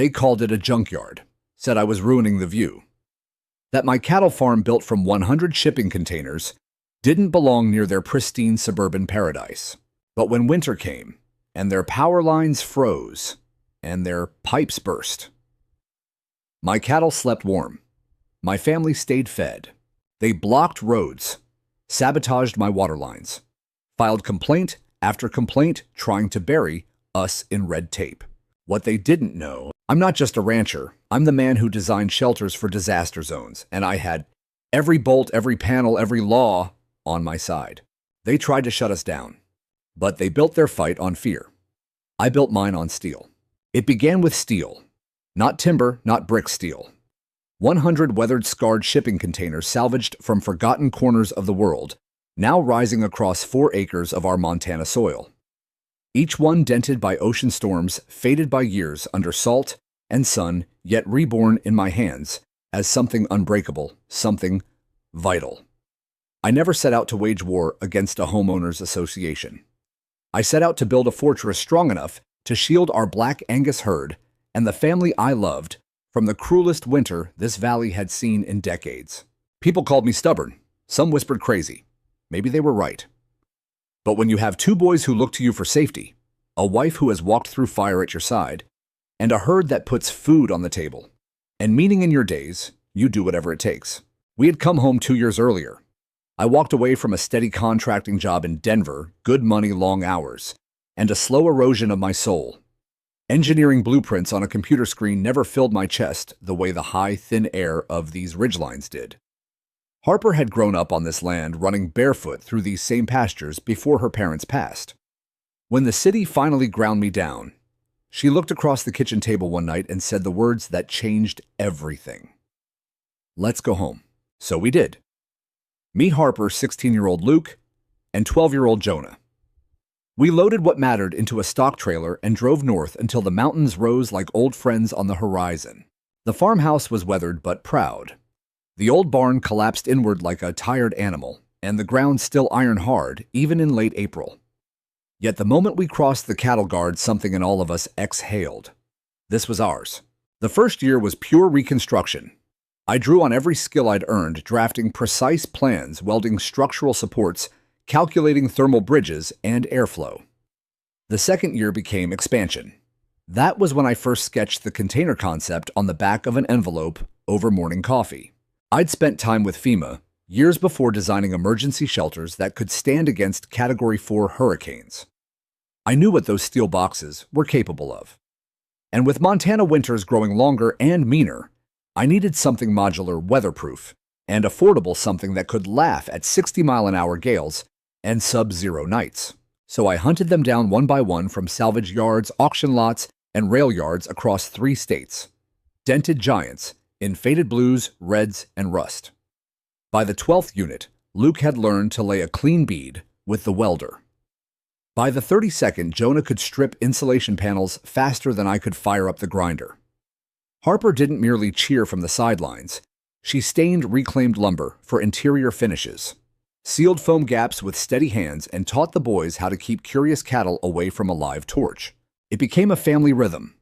They called it a junkyard, said I was ruining the view. That my cattle farm built from 100 shipping containers didn't belong near their pristine suburban paradise. But when winter came, and their power lines froze, and their pipes burst, my cattle slept warm. My family stayed fed. They blocked roads, sabotaged my water lines, filed complaint after complaint trying to bury us in red tape. What they didn't know, I'm not just a rancher. I'm the man who designed shelters for disaster zones, and I had every bolt, every panel, every law on my side. They tried to shut us down, but they built their fight on fear. I built mine on steel. It began with steel, not timber, not brick steel. 100 weathered, scarred shipping containers salvaged from forgotten corners of the world, now rising across 4 acres of our Montana soil. Each one dented by ocean storms, faded by years under salt and sun, yet reborn in my hands as something unbreakable, something vital. I never set out to wage war against a homeowners association. I set out to build a fortress strong enough to shield our Black Angus herd and the family I loved from the cruelest winter this valley had seen in decades. People called me stubborn. Some whispered crazy. Maybe they were right. But when you have 2 boys who look to you for safety, a wife who has walked through fire at your side, and a herd that puts food on the table, and meaning in your days, you do whatever it takes. We had come home 2 years earlier. I walked away from a steady contracting job in Denver, good money, long hours, and a slow erosion of my soul. Engineering blueprints on a computer screen never filled my chest the way the high, thin air of these ridgelines did. Harper had grown up on this land, running barefoot through these same pastures before her parents passed. When the city finally ground me down, she looked across the kitchen table one night and said the words that changed everything. "Let's go home." So we did. Me, Harper, 16-year-old Luke, and 12-year-old Jonah. We loaded what mattered into a stock trailer and drove north until the mountains rose like old friends on the horizon. The farmhouse was weathered but proud. The old barn collapsed inward like a tired animal, and the ground still iron hard, even in late April. Yet the moment we crossed the cattle guard, something in all of us exhaled. This was ours. The first year was pure reconstruction. I drew on every skill I'd earned, drafting precise plans, welding structural supports, calculating thermal bridges, and airflow. The second year became expansion. That was when I first sketched the container concept on the back of an envelope over morning coffee. I'd spent time with FEMA years before designing emergency shelters that could stand against Category 4 hurricanes. I knew what those steel boxes were capable of. And with Montana winters growing longer and meaner, I needed something modular, weatherproof, and affordable, something that could laugh at 60-mile-an-hour gales and sub-zero nights. So I hunted them down one by one from salvage yards, auction lots, and rail yards across 3 states. Dented giants in faded blues, reds, and rust. By the 12th unit, Luke had learned to lay a clean bead with the welder. By the 32nd, Jonah could strip insulation panels faster than I could fire up the grinder. Harper didn't merely cheer from the sidelines. She stained reclaimed lumber for interior finishes, sealed foam gaps with steady hands, and taught the boys how to keep curious cattle away from a live torch. It became a family rhythm.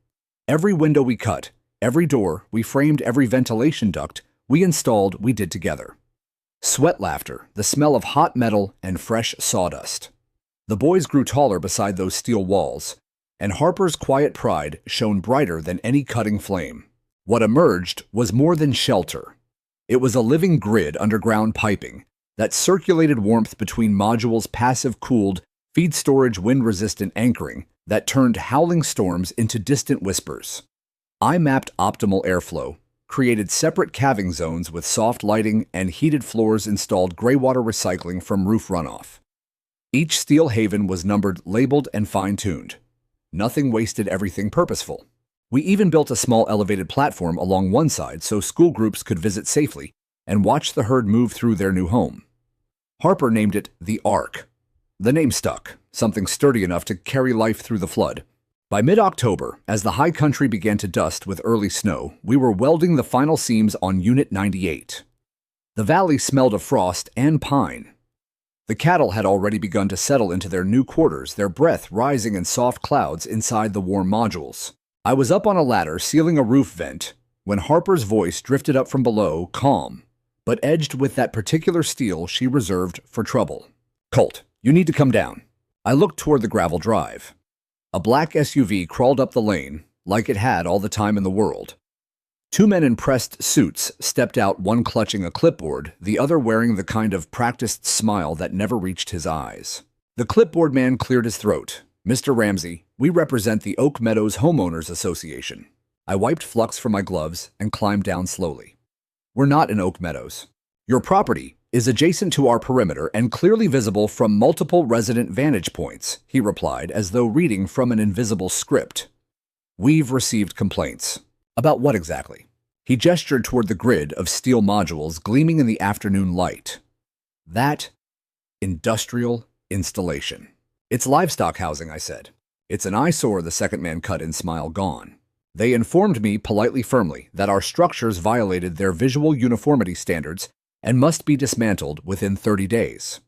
Every window we cut, every door we framed, every ventilation duct we installed, we did together. Sweat laughter, the smell of hot metal and fresh sawdust. The boys grew taller beside those steel walls, and Harper's quiet pride shone brighter than any cutting flame. What emerged was more than shelter. It was a living grid, underground piping that circulated warmth between modules, passive-cooled, feed storage, wind-resistant anchoring that turned howling storms into distant whispers. I mapped optimal airflow, created separate calving zones with soft lighting and heated floors, installed graywater recycling from roof runoff. Each steel haven was numbered, labeled, and fine-tuned. Nothing wasted, everything purposeful. We even built a small elevated platform along one side so school groups could visit safely and watch the herd move through their new home. Harper named it the Ark. The name stuck, something sturdy enough to carry life through the flood. By mid-October, as the high country began to dust with early snow, we were welding the final seams on Unit 98. The valley smelled of frost and pine. The cattle had already begun to settle into their new quarters, their breath rising in soft clouds inside the warm modules. I was up on a ladder sealing a roof vent when Harper's voice drifted up from below, calm, but edged with that particular steel she reserved for trouble. "Colt, you need to come down." I looked toward the gravel drive. A black SUV crawled up the lane like it had all the time in the world. Two men in pressed suits stepped out, one clutching a clipboard, the other wearing the kind of practiced smile that never reached his eyes. The clipboard man cleared his throat. "Mr. Ramsey, we represent the Oak Meadows Homeowners Association." I wiped flux from my gloves and climbed down slowly. "We're not in Oak Meadows. Your property is adjacent to our perimeter and clearly visible from multiple resident vantage points," he replied as though reading from an invisible script. "We've received complaints." "About what exactly?" He gestured toward the grid of steel modules gleaming in the afternoon light. "That industrial installation. It's livestock housing," I said. "It's an eyesore," the second man cut in, smile gone. "They informed me politely, firmly, that our structures violated their visual uniformity standards and must be dismantled within 30 days.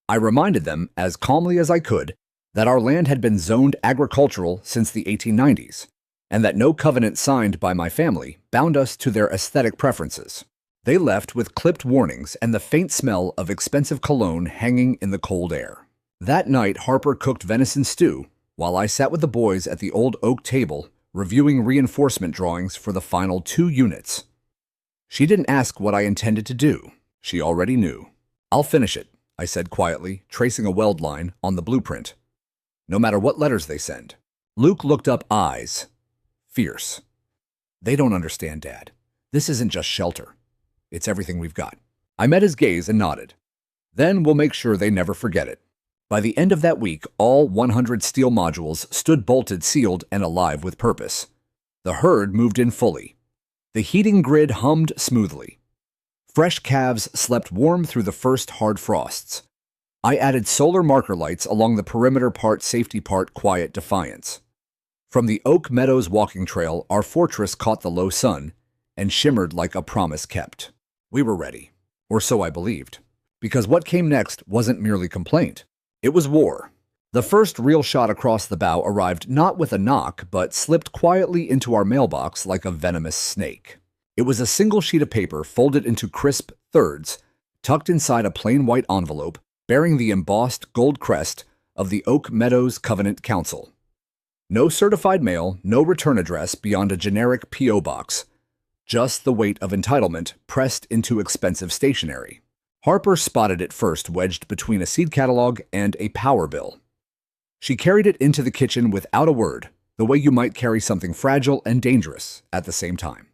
I reminded them, as calmly as I could, that our land had been zoned agricultural since the 1890s, and that no covenant signed by my family bound us to their aesthetic preferences. They left with clipped warnings and the faint smell of expensive cologne hanging in the cold air. That night, Harper cooked venison stew, while I sat with the boys at the old oak table, reviewing reinforcement drawings for the final 2 units. She didn't ask what I intended to do. She already knew. "I'll finish it," I said quietly, tracing a weld line on the blueprint. "No matter what letters they send." Luke looked up, eyes fierce. "They don't understand, Dad. This isn't just shelter. It's everything we've got." I met his gaze and nodded. "Then we'll make sure they never forget it." By the end of that week, all 100 steel modules stood bolted, sealed, and alive with purpose. The herd moved in fully. The heating grid hummed smoothly. Fresh calves slept warm through the first hard frosts. I added solar marker lights along the perimeter, part safety, part quiet defiance. From the Oak Meadows walking trail, our fortress caught the low sun and shimmered like a promise kept. We were ready, or so I believed, because what came next wasn't merely complaint. It was war. The first real shot across the bow arrived not with a knock, but slipped quietly into our mailbox like a venomous snake. It was a single sheet of paper folded into crisp thirds, tucked inside a plain white envelope bearing the embossed gold crest of the Oak Meadows Covenant Council. No certified mail, no return address beyond a generic P.O. box. Just the weight of entitlement pressed into expensive stationery. Harper spotted it first, wedged between a seed catalog and a power bill. She carried it into the kitchen without a word, the way you might carry something fragile and dangerous at the same time.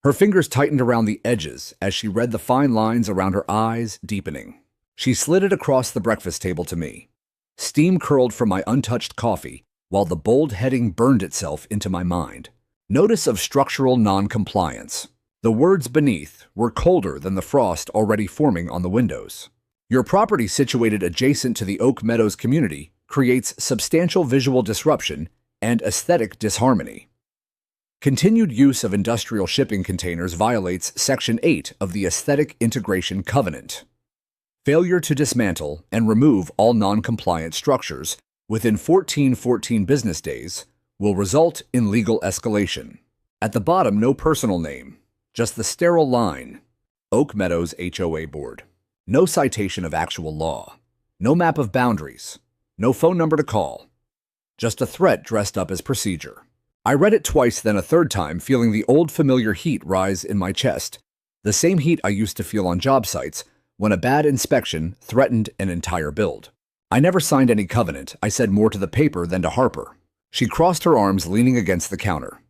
Her fingers tightened around the edges as she read the fine lines around her eyes, deepening. She slid it across the breakfast table to me. Steam curled from my untouched coffee, while the bold heading burned itself into my mind. Notice of structural non-compliance. The words beneath were colder than the frost already forming on the windows. Your property, situated adjacent to the Oak Meadows community, creates substantial visual disruption and aesthetic disharmony. Continued use of industrial shipping containers violates Section 8 of the Aesthetic Integration Covenant. Failure to dismantle and remove all non-compliant structures within 14 business days will result in legal escalation. At the bottom, no personal name, just the sterile line, Oak Meadows HOA Board. No citation of actual law, no map of boundaries, no phone number to call, just a threat dressed up as procedure. I read it twice, then a third time, feeling the old familiar heat rise in my chest, the same heat I used to feel on job sites when a bad inspection threatened an entire build. I never signed any covenant. I said more to the paper than to Harper. She crossed her arms, leaning against the counter.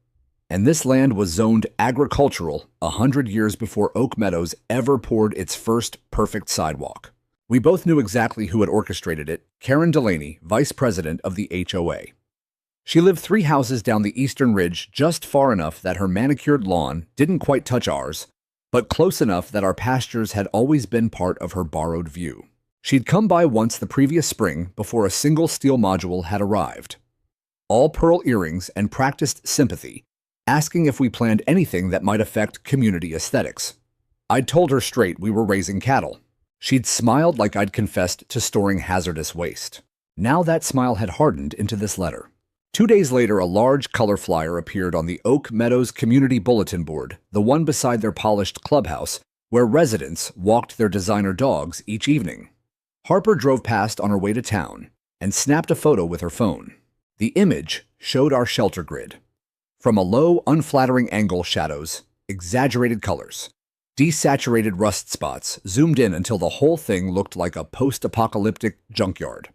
And this land was zoned agricultural 100 years before Oak Meadows ever poured its first perfect sidewalk. We both knew exactly who had orchestrated it, Karen Delaney, vice president of the HOA. She lived 3 houses down the eastern ridge, just far enough that her manicured lawn didn't quite touch ours, but close enough that our pastures had always been part of her borrowed view. She'd come by once the previous spring before a single steel module had arrived. All pearl earrings and practiced sympathy, asking if we planned anything that might affect community aesthetics. I'd told her straight we were raising cattle. She'd smiled like I'd confessed to storing hazardous waste. Now that smile had hardened into this letter. 2 days later, a large color flyer appeared on the Oak Meadows Community Bulletin Board, the one beside their polished clubhouse, where residents walked their designer dogs each evening. Harper drove past on her way to town and snapped a photo with her phone. The image showed our shelter grid. From a low, unflattering angle, shadows, exaggerated colors, desaturated rust spots zoomed in until the whole thing looked like a post-apocalyptic junkyard.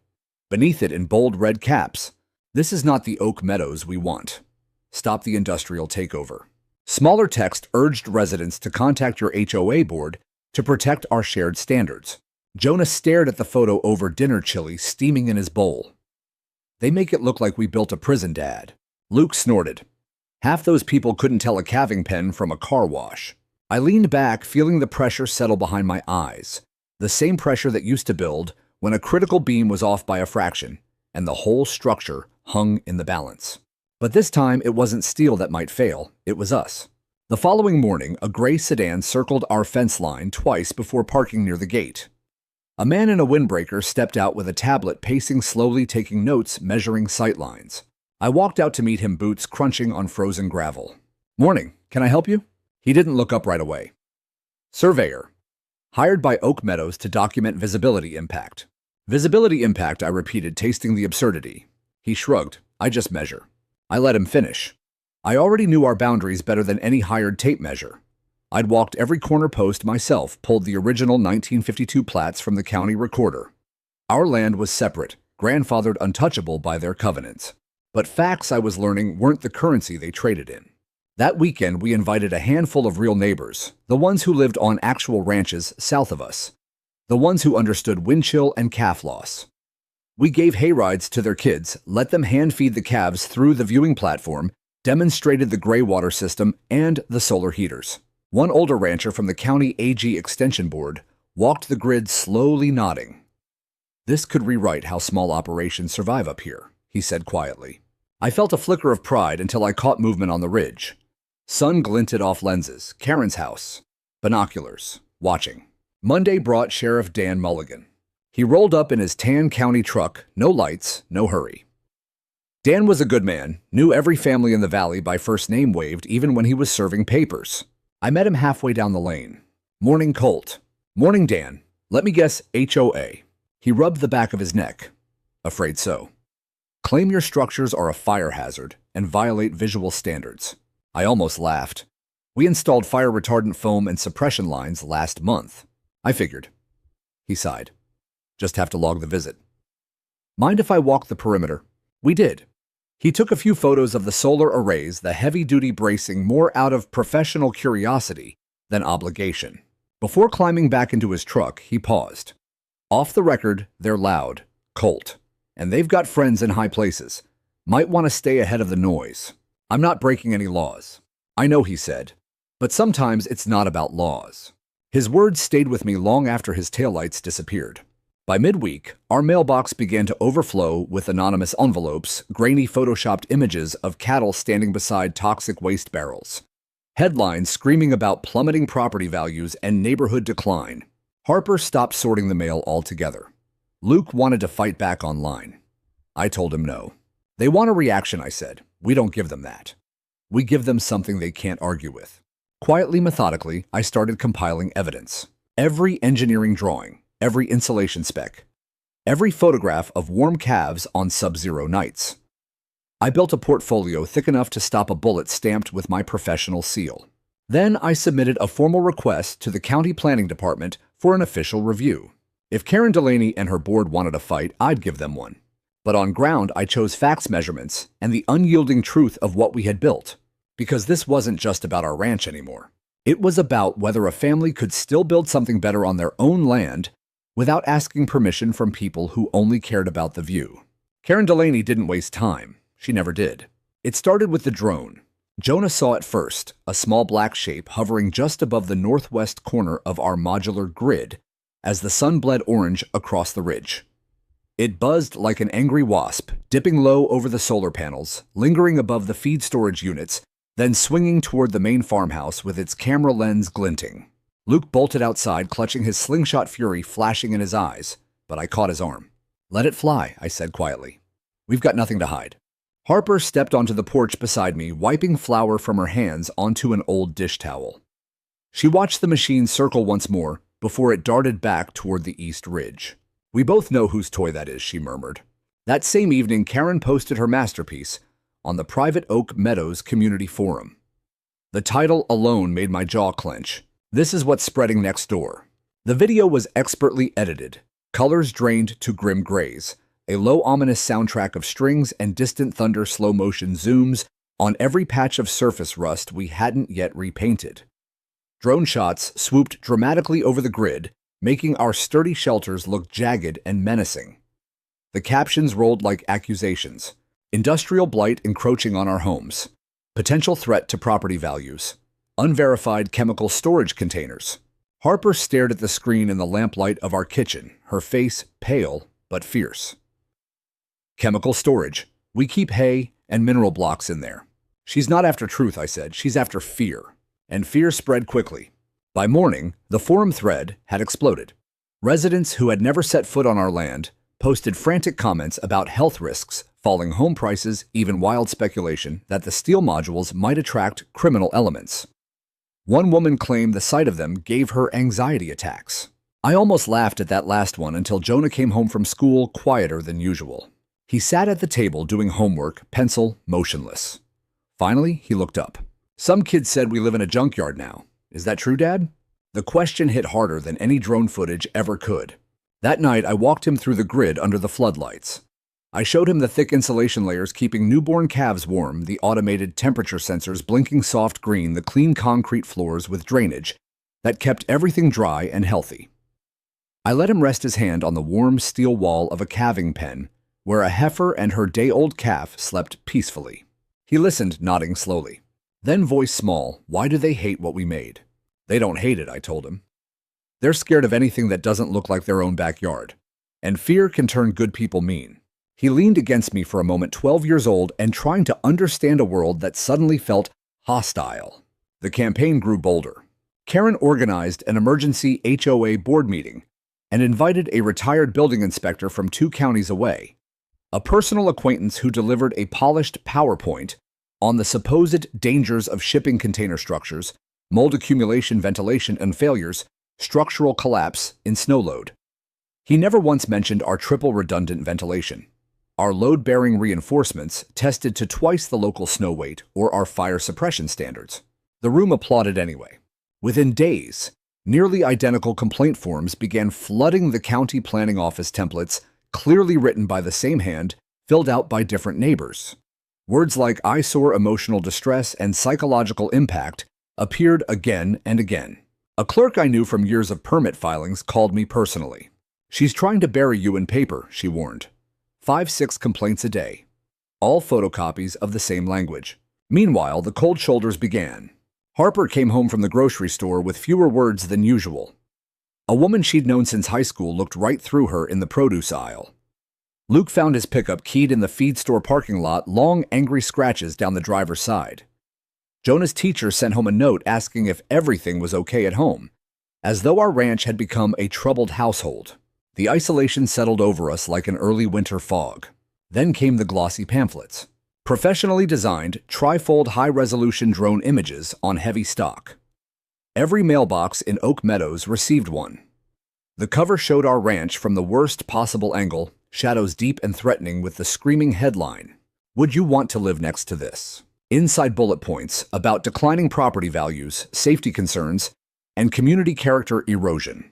Beneath it, in bold red caps, "This is not the Oak Meadows we want. Stop the industrial takeover." Smaller text urged residents to contact your HOA board to protect our shared standards. Jonah stared at the photo over dinner chili steaming in his bowl. "They make it look like we built a prison, Dad." Luke snorted. "Half those people couldn't tell a calving pen from a car wash." I leaned back, feeling the pressure settle behind my eyes, the same pressure that used to build when a critical beam was off by a fraction, and the whole structure hung in the balance. But this time, it wasn't steel that might fail, it was us. The following morning, a gray sedan circled our fence line twice before parking near the gate. A man in a windbreaker stepped out with a tablet, pacing slowly, taking notes, measuring sight lines. I walked out to meet him, boots crunching on frozen gravel. "Morning, can I help you?" He didn't look up right away. "Surveyor. Hired by Oak Meadows to document visibility impact." "Visibility impact," I repeated, tasting the absurdity. He shrugged. "I just measure." I let him finish. I already knew our boundaries better than any hired tape measure. I'd walked every corner post myself, pulled the original 1952 plats from the county recorder. Our land was separate, grandfathered untouchable by their covenants. But facts, I was learning, weren't the currency they traded in. That weekend, we invited a handful of real neighbors, the ones who lived on actual ranches south of us, the ones who understood wind chill and calf loss. We gave hayrides to their kids, let them hand-feed the calves through the viewing platform, demonstrated the gray water system and the solar heaters. One older rancher from the county AG extension board walked the grid, slowly nodding. "This could rewrite how small operations survive up here," he said quietly. I felt a flicker of pride until I caught movement on the ridge. Sun glinted off lenses, Karen's house, binoculars, watching. Monday brought Sheriff Dan Mulligan. He rolled up in his tan county truck, no lights, no hurry. Dan was a good man, knew every family in the valley by first name, waved even when he was serving papers. I met him halfway down the lane. "Morning, Colt." "Morning, Dan. Let me guess, HOA. He rubbed the back of his neck. "Afraid so. Claim your structures are a fire hazard and violate visual standards." I almost laughed. "We installed fire retardant foam and suppression lines last month." I figured. He sighed. "Just have to log the visit." "Mind if I walk the perimeter?" We did. He took a few photos of the solar arrays, the heavy-duty bracing, more out of professional curiosity than obligation. Before climbing back into his truck, he paused. "Off the record, they're loud, Colt, and they've got friends in high places. Might want to stay ahead of the noise. I'm not breaking any laws." "I know," he said, "but sometimes it's not about laws." His words stayed with me long after his taillights disappeared. By midweek, our mailbox began to overflow with anonymous envelopes, grainy photoshopped images of cattle standing beside toxic waste barrels, headlines screaming about plummeting property values and neighborhood decline. Harper stopped sorting the mail altogether. Luke wanted to fight back online. I told him no. "They want a reaction," I said. "We don't give them that. We give them something they can't argue with." Quietly, methodically, I started compiling evidence. Every engineering drawing, every insulation spec, every photograph of warm calves on sub-zero nights. I built a portfolio thick enough to stop a bullet stamped with my professional seal. Then I submitted a formal request to the county planning department for an official review. If Karen Delaney and her board wanted a fight, I'd give them one. But on ground, I chose facts, measurements, and the unyielding truth of what we had built. Because this wasn't just about our ranch anymore. It was about whether a family could still build something better on their own land without asking permission from people who only cared about the view. Karen Delaney didn't waste time. She never did. It started with the drone. Jonah saw it first, a small black shape hovering just above the northwest corner of our modular grid as the sun bled orange across the ridge. It buzzed like an angry wasp, dipping low over the solar panels, lingering above the feed storage units, then swinging toward the main farmhouse with its camera lens glinting. Luke bolted outside, clutching his slingshot fury flashing in his eyes, but I caught his arm. "Let it fly," I said quietly. "We've got nothing to hide." Harper stepped onto the porch beside me, wiping flour from her hands onto an old dish towel. She watched the machine circle once more before it darted back toward the east ridge. "We both know whose toy that is," she murmured. That same evening, Karen posted her masterpiece on the private Oak Meadows community forum. The title alone made my jaw clench. "This is what's spreading next door." The video was expertly edited, colors drained to grim grays, a low ominous soundtrack of strings and distant thunder slow-motion zooms on every patch of surface rust we hadn't yet repainted. Drone shots swooped dramatically over the grid, making our sturdy shelters look jagged and menacing. The captions rolled like accusations. Industrial blight encroaching on our homes. Potential threat to property values. Unverified chemical storage containers. Harper stared at the screen in the lamplight of our kitchen, her face pale but fierce. "Chemical storage. We keep hay and mineral blocks in there." "She's not after truth," I said. "She's after fear." And fear spread quickly. By morning, the forum thread had exploded. Residents who had never set foot on our land posted frantic comments about health risks, falling home prices, even wild speculation that the steel modules might attract criminal elements. One woman claimed the sight of them gave her anxiety attacks. I almost laughed at that last one until Jonah came home from school quieter than usual. He sat at the table doing homework, pencil motionless. Finally, he looked up. "Some kid said we live in a junkyard now. Is that true, Dad?" The question hit harder than any drone footage ever could. That night, I walked him through the grid under the floodlights. I showed him the thick insulation layers keeping newborn calves warm, the automated temperature sensors blinking soft green, the clean concrete floors with drainage that kept everything dry and healthy. I let him rest his hand on the warm steel wall of a calving pen where a heifer and her day-old calf slept peacefully. He listened, nodding slowly. Then, voice small, "Why do they hate what we made?" "They don't hate it," I told him. "They're scared of anything that doesn't look like their own backyard. And fear can turn good people mean." He leaned against me for a moment, 12 years old, and trying to understand a world that suddenly felt hostile. The campaign grew bolder. Karen organized an emergency HOA board meeting and invited a retired building inspector from 2 counties away, a personal acquaintance who delivered a polished PowerPoint on the supposed dangers of shipping container structures, mold accumulation, ventilation, and failures, structural collapse in snow load. He never once mentioned our triple redundant ventilation, our load-bearing reinforcements tested to twice the local snow weight, or our fire suppression standards. The room applauded anyway. Within days, nearly identical complaint forms began flooding the county planning office templates, clearly written by the same hand, filled out by different neighbors. Words like eyesore, emotional distress, and psychological impact appeared again and again. A clerk I knew from years of permit filings called me personally. "She's trying to bury you in paper," she warned. 5-6 complaints a day, all photocopies of the same language. Meanwhile, the cold shoulders began. Harper came home from the grocery store with fewer words than usual. A woman she'd known since high school looked right through her in the produce aisle. Luke found his pickup keyed in the feed store parking lot, long, angry scratches down the driver's side. Jonah's teacher sent home a note asking if everything was okay at home, as though our ranch had become a troubled household. The isolation settled over us like an early winter fog. Then came the glossy pamphlets. Professionally designed, trifold high-resolution drone images on heavy stock. Every mailbox in Oak Meadows received one. The cover showed our ranch from the worst possible angle, shadows deep and threatening, with the screaming headline, "Would you want to live next to this?" Inside bullet points about declining property values, safety concerns, and community character erosion.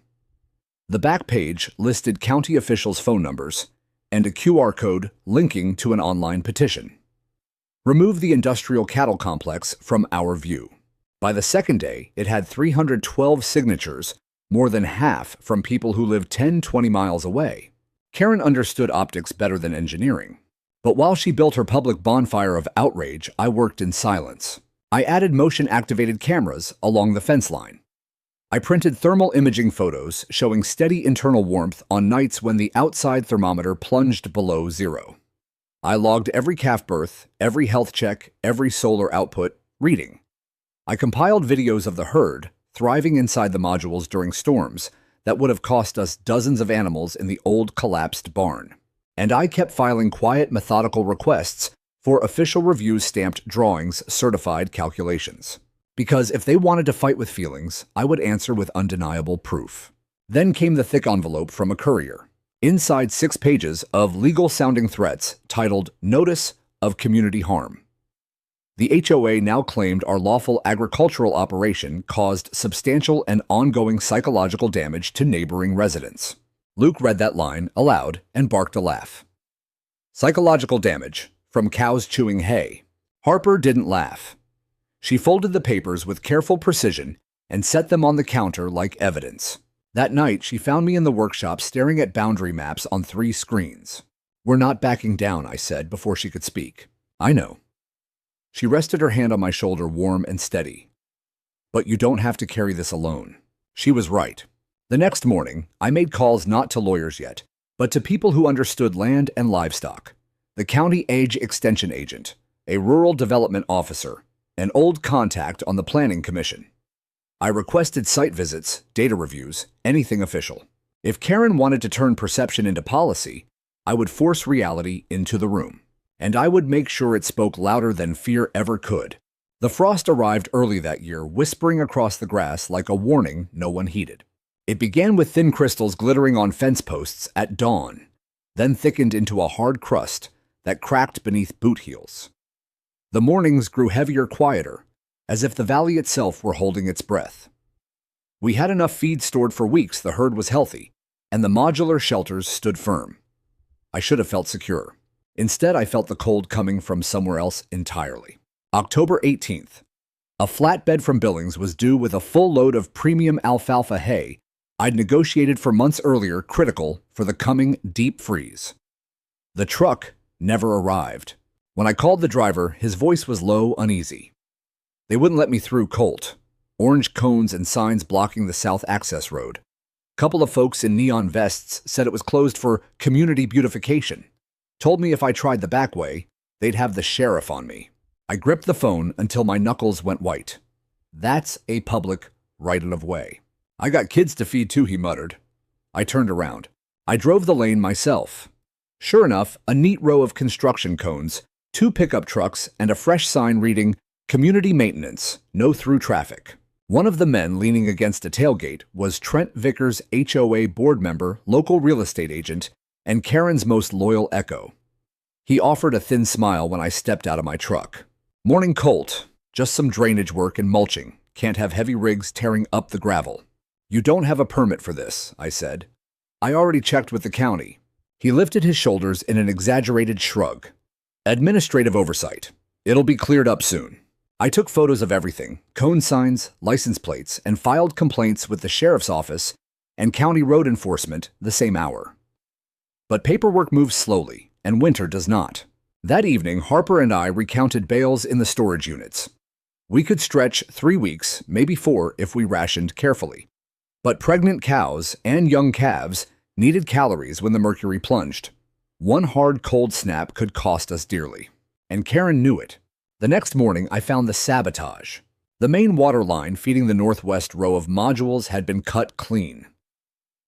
The back page listed county officials' phone numbers and a QR code linking to an online petition. Remove the industrial cattle complex from our view. By the second day, it had 312 signatures, more than half from people who lived 10-20 miles away. Karen understood optics better than engineering. But while she built her public bonfire of outrage, I worked in silence. I added motion-activated cameras along the fence line. I printed thermal imaging photos showing steady internal warmth on nights when the outside thermometer plunged below zero. I logged every calf birth, every health check, every solar output, reading. I compiled videos of the herd thriving inside the modules during storms that would have cost us dozens of animals in the old collapsed barn. And I kept filing quiet, methodical requests For official reviews stamped drawings, certified calculations. Because if they wanted to fight with feelings, I would answer with undeniable proof. Then came the thick envelope from a courier. Inside 6 pages of legal-sounding threats titled Notice of Community Harm. The HOA now claimed our lawful agricultural operation caused substantial and ongoing psychological damage to neighboring residents. Luke read that line aloud and barked a laugh. Psychological damage from cows chewing hay. Harper didn't laugh. She folded the papers with careful precision and set them on the counter like evidence. That night, she found me in the workshop staring at boundary maps on 3 screens. "We're not backing down," I said before she could speak. "I know." She rested her hand on my shoulder, warm and steady. "But you don't have to carry this alone." She was right. The next morning, I made calls not to lawyers yet, but to people who understood land and livestock. The county age extension agent, a rural development officer, an old contact on the planning commission. I requested site visits, data reviews, anything official. If Karen wanted to turn perception into policy, I would force reality into the room. And I would make sure it spoke louder than fear ever could. The frost arrived early that year, whispering across the grass like a warning no one heeded. It began with thin crystals glittering on fence posts at dawn, then thickened into a hard crust that cracked beneath boot heels. The mornings grew heavier, quieter, as if the valley itself were holding its breath. We had enough feed stored for weeks, the herd was healthy, and the modular shelters stood firm. I should have felt secure. Instead, I felt the cold coming from somewhere else entirely. October 18th. A flatbed from Billings was due with a full load of premium alfalfa hay I'd negotiated for months earlier, critical for the coming deep freeze. The truck never arrived. When I called the driver, his voice was low, uneasy. They wouldn't let me through, Colt. Orange cones and signs blocking the south access road. Couple of folks in neon vests said it was closed for community beautification. Told me if I tried the back way, they'd have the sheriff on me. I gripped the phone until my knuckles went white. "That's a public right-of-way." "I got kids to feed too," he muttered. I turned around. I drove the lane myself. Sure enough, a neat row of construction cones, 2 pickup trucks, and a fresh sign reading, "Community Maintenance, no through traffic." One of the men leaning against a tailgate was Trent Vickers, HOA board member, local real estate agent, and Karen's most loyal echo. He offered a thin smile when I stepped out of my truck. "Morning, Colt. Just some drainage work and mulching. Can't have heavy rigs tearing up the gravel." "You don't have a permit for this," I said. "I already checked with the county." He lifted his shoulders in an exaggerated shrug. "Administrative oversight. It'll be cleared up soon." I took photos of everything, cone signs, license plates, and filed complaints with the sheriff's office and county road enforcement the same hour. But paperwork moves slowly, and winter does not. That evening, Harper and I recounted bales in the storage units. We could stretch 3 weeks, maybe 4 if we rationed carefully. But pregnant cows and young calves needed calories when the mercury plunged. One hard cold snap could cost us dearly. And Karen knew it. The next morning, I found the sabotage. The main water line feeding the northwest row of modules had been cut clean.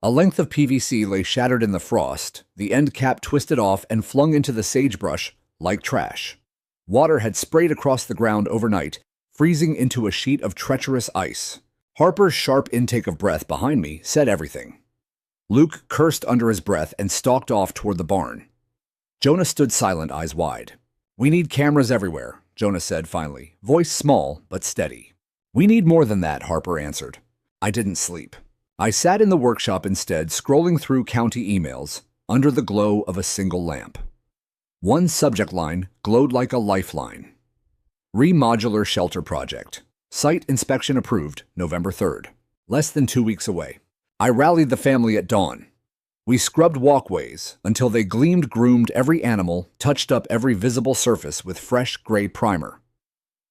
A length of PVC lay shattered in the frost, the end cap twisted off and flung into the sagebrush like trash. Water had sprayed across the ground overnight, freezing into a sheet of treacherous ice. Harper's sharp intake of breath behind me said everything. Luke cursed under his breath and stalked off toward the barn. Jonah stood silent, eyes wide. "We need cameras everywhere," Jonah said finally, voice small but steady. "We need more than that," Harper answered. I didn't sleep. I sat in the workshop instead, scrolling through county emails under the glow of a single lamp. One subject line glowed like a lifeline. Remodular Shelter Project. Site inspection approved, November 3rd. Less than 2 weeks away. I rallied the family at dawn. We scrubbed walkways until they gleamed, groomed every animal, touched up every visible surface with fresh gray primer.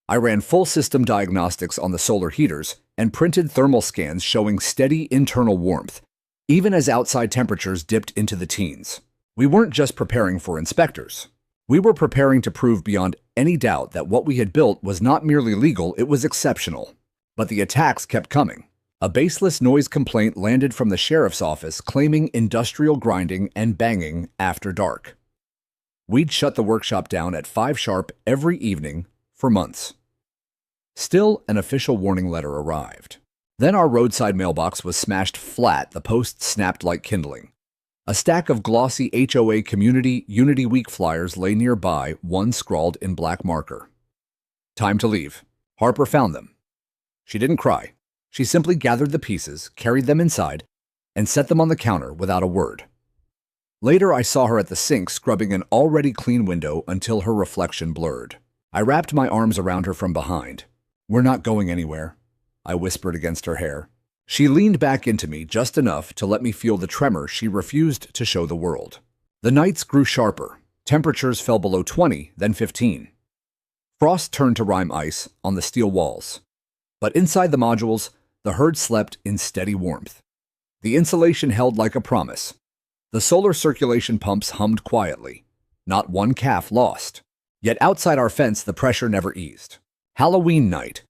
I ran full system diagnostics on the solar heaters and printed thermal scans showing steady internal warmth, even as outside temperatures dipped into the teens. We weren't just preparing for inspectors. We were preparing to prove beyond any doubt that what we had built was not merely legal, it was exceptional. But the attacks kept coming. A baseless noise complaint landed from the sheriff's office claiming industrial grinding and banging after dark. We'd shut the workshop down at 5 sharp every evening for months. Still, an official warning letter arrived. Then our roadside mailbox was smashed flat, the post snapped like kindling. A stack of glossy HOA Community Unity Week flyers lay nearby, one scrawled in black marker. Time to leave. Harper found them. She didn't cry. She simply gathered the pieces, carried them inside, and set them on the counter without a word. Later, I saw her at the sink scrubbing an already clean window until her reflection blurred. I wrapped my arms around her from behind. "We're not going anywhere," I whispered against her hair. She leaned back into me just enough to let me feel the tremor she refused to show the world. The nights grew sharper. Temperatures fell below 20, then 15. Frost turned to rime ice on the steel walls. But inside the modules, the herd slept in steady warmth. The insulation held like a promise. The solar circulation pumps hummed quietly. Not one calf lost. Yet outside our fence, the pressure never eased. Halloween night.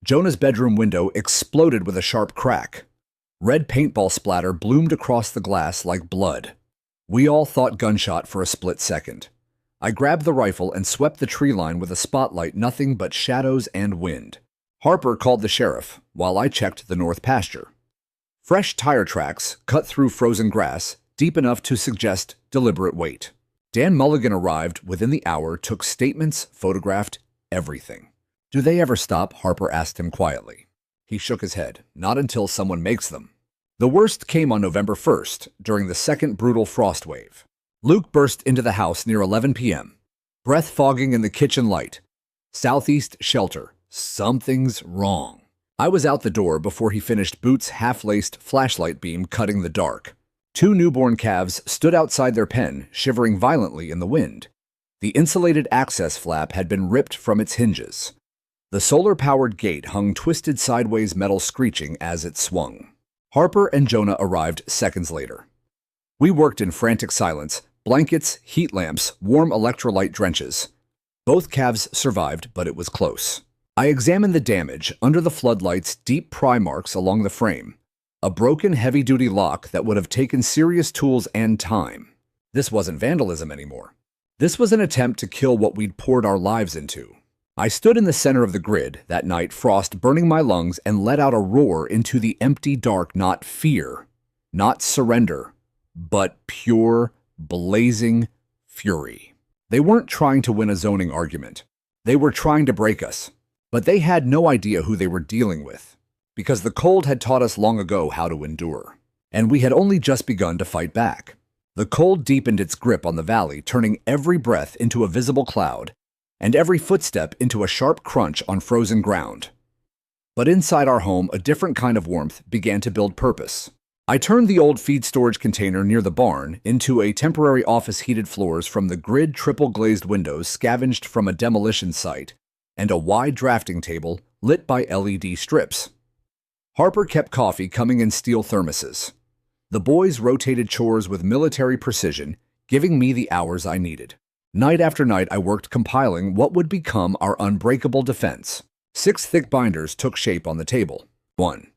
Jonah's bedroom window exploded with a sharp crack. Red paintball splatter bloomed across the glass like blood. We all thought gunshot for a split second. I grabbed the rifle and swept the tree line with a spotlight, nothing but shadows and wind. Harper called the sheriff, while I checked the north pasture. Fresh tire tracks cut through frozen grass, deep enough to suggest deliberate wait. Dan Mulligan arrived within the hour, took statements, photographed everything. "Do they ever stop?" Harper asked him quietly. He shook his head. "Not until someone makes them." The worst came on November 1st, during the second brutal frost wave. Luke burst into the house near 11 p.m. Breath fogging in the kitchen light. "Southeast shelter. Something's wrong." I was out the door before he finished Boots' half-laced flashlight beam cutting the dark. 2 newborn calves stood outside their pen, shivering violently in the wind. The insulated access flap had been ripped from its hinges. The solar-powered gate hung twisted sideways, metal screeching as it swung. Harper and Jonah arrived seconds later. We worked in frantic silence, blankets, heat lamps, warm electrolyte drenches. Both calves survived, but it was close. I examined the damage under the floodlights, deep pry marks along the frame. A broken heavy-duty lock that would have taken serious tools and time. This wasn't vandalism anymore. This was an attempt to kill what we'd poured our lives into. I stood in the center of the grid that night, frost burning my lungs, and let out a roar into the empty dark, not fear, not surrender, but pure, blazing fury. They weren't trying to win a zoning argument. They were trying to break us. But they had no idea who they were dealing with, because the cold had taught us long ago how to endure. And we had only just begun to fight back. The cold deepened its grip on the valley, turning every breath into a visible cloud, and every footstep into a sharp crunch on frozen ground. But inside our home, a different kind of warmth began to build purpose. I turned the old feed storage container near the barn into a temporary office, heated floors from the grid, triple-glazed windows scavenged from a demolition site, and a wide drafting table lit by LED strips. Harper kept coffee coming in steel thermoses. The boys rotated chores with military precision, giving me the hours I needed. Night after night, I worked compiling what would become our unbreakable defense. 6 thick binders took shape on the table. 1.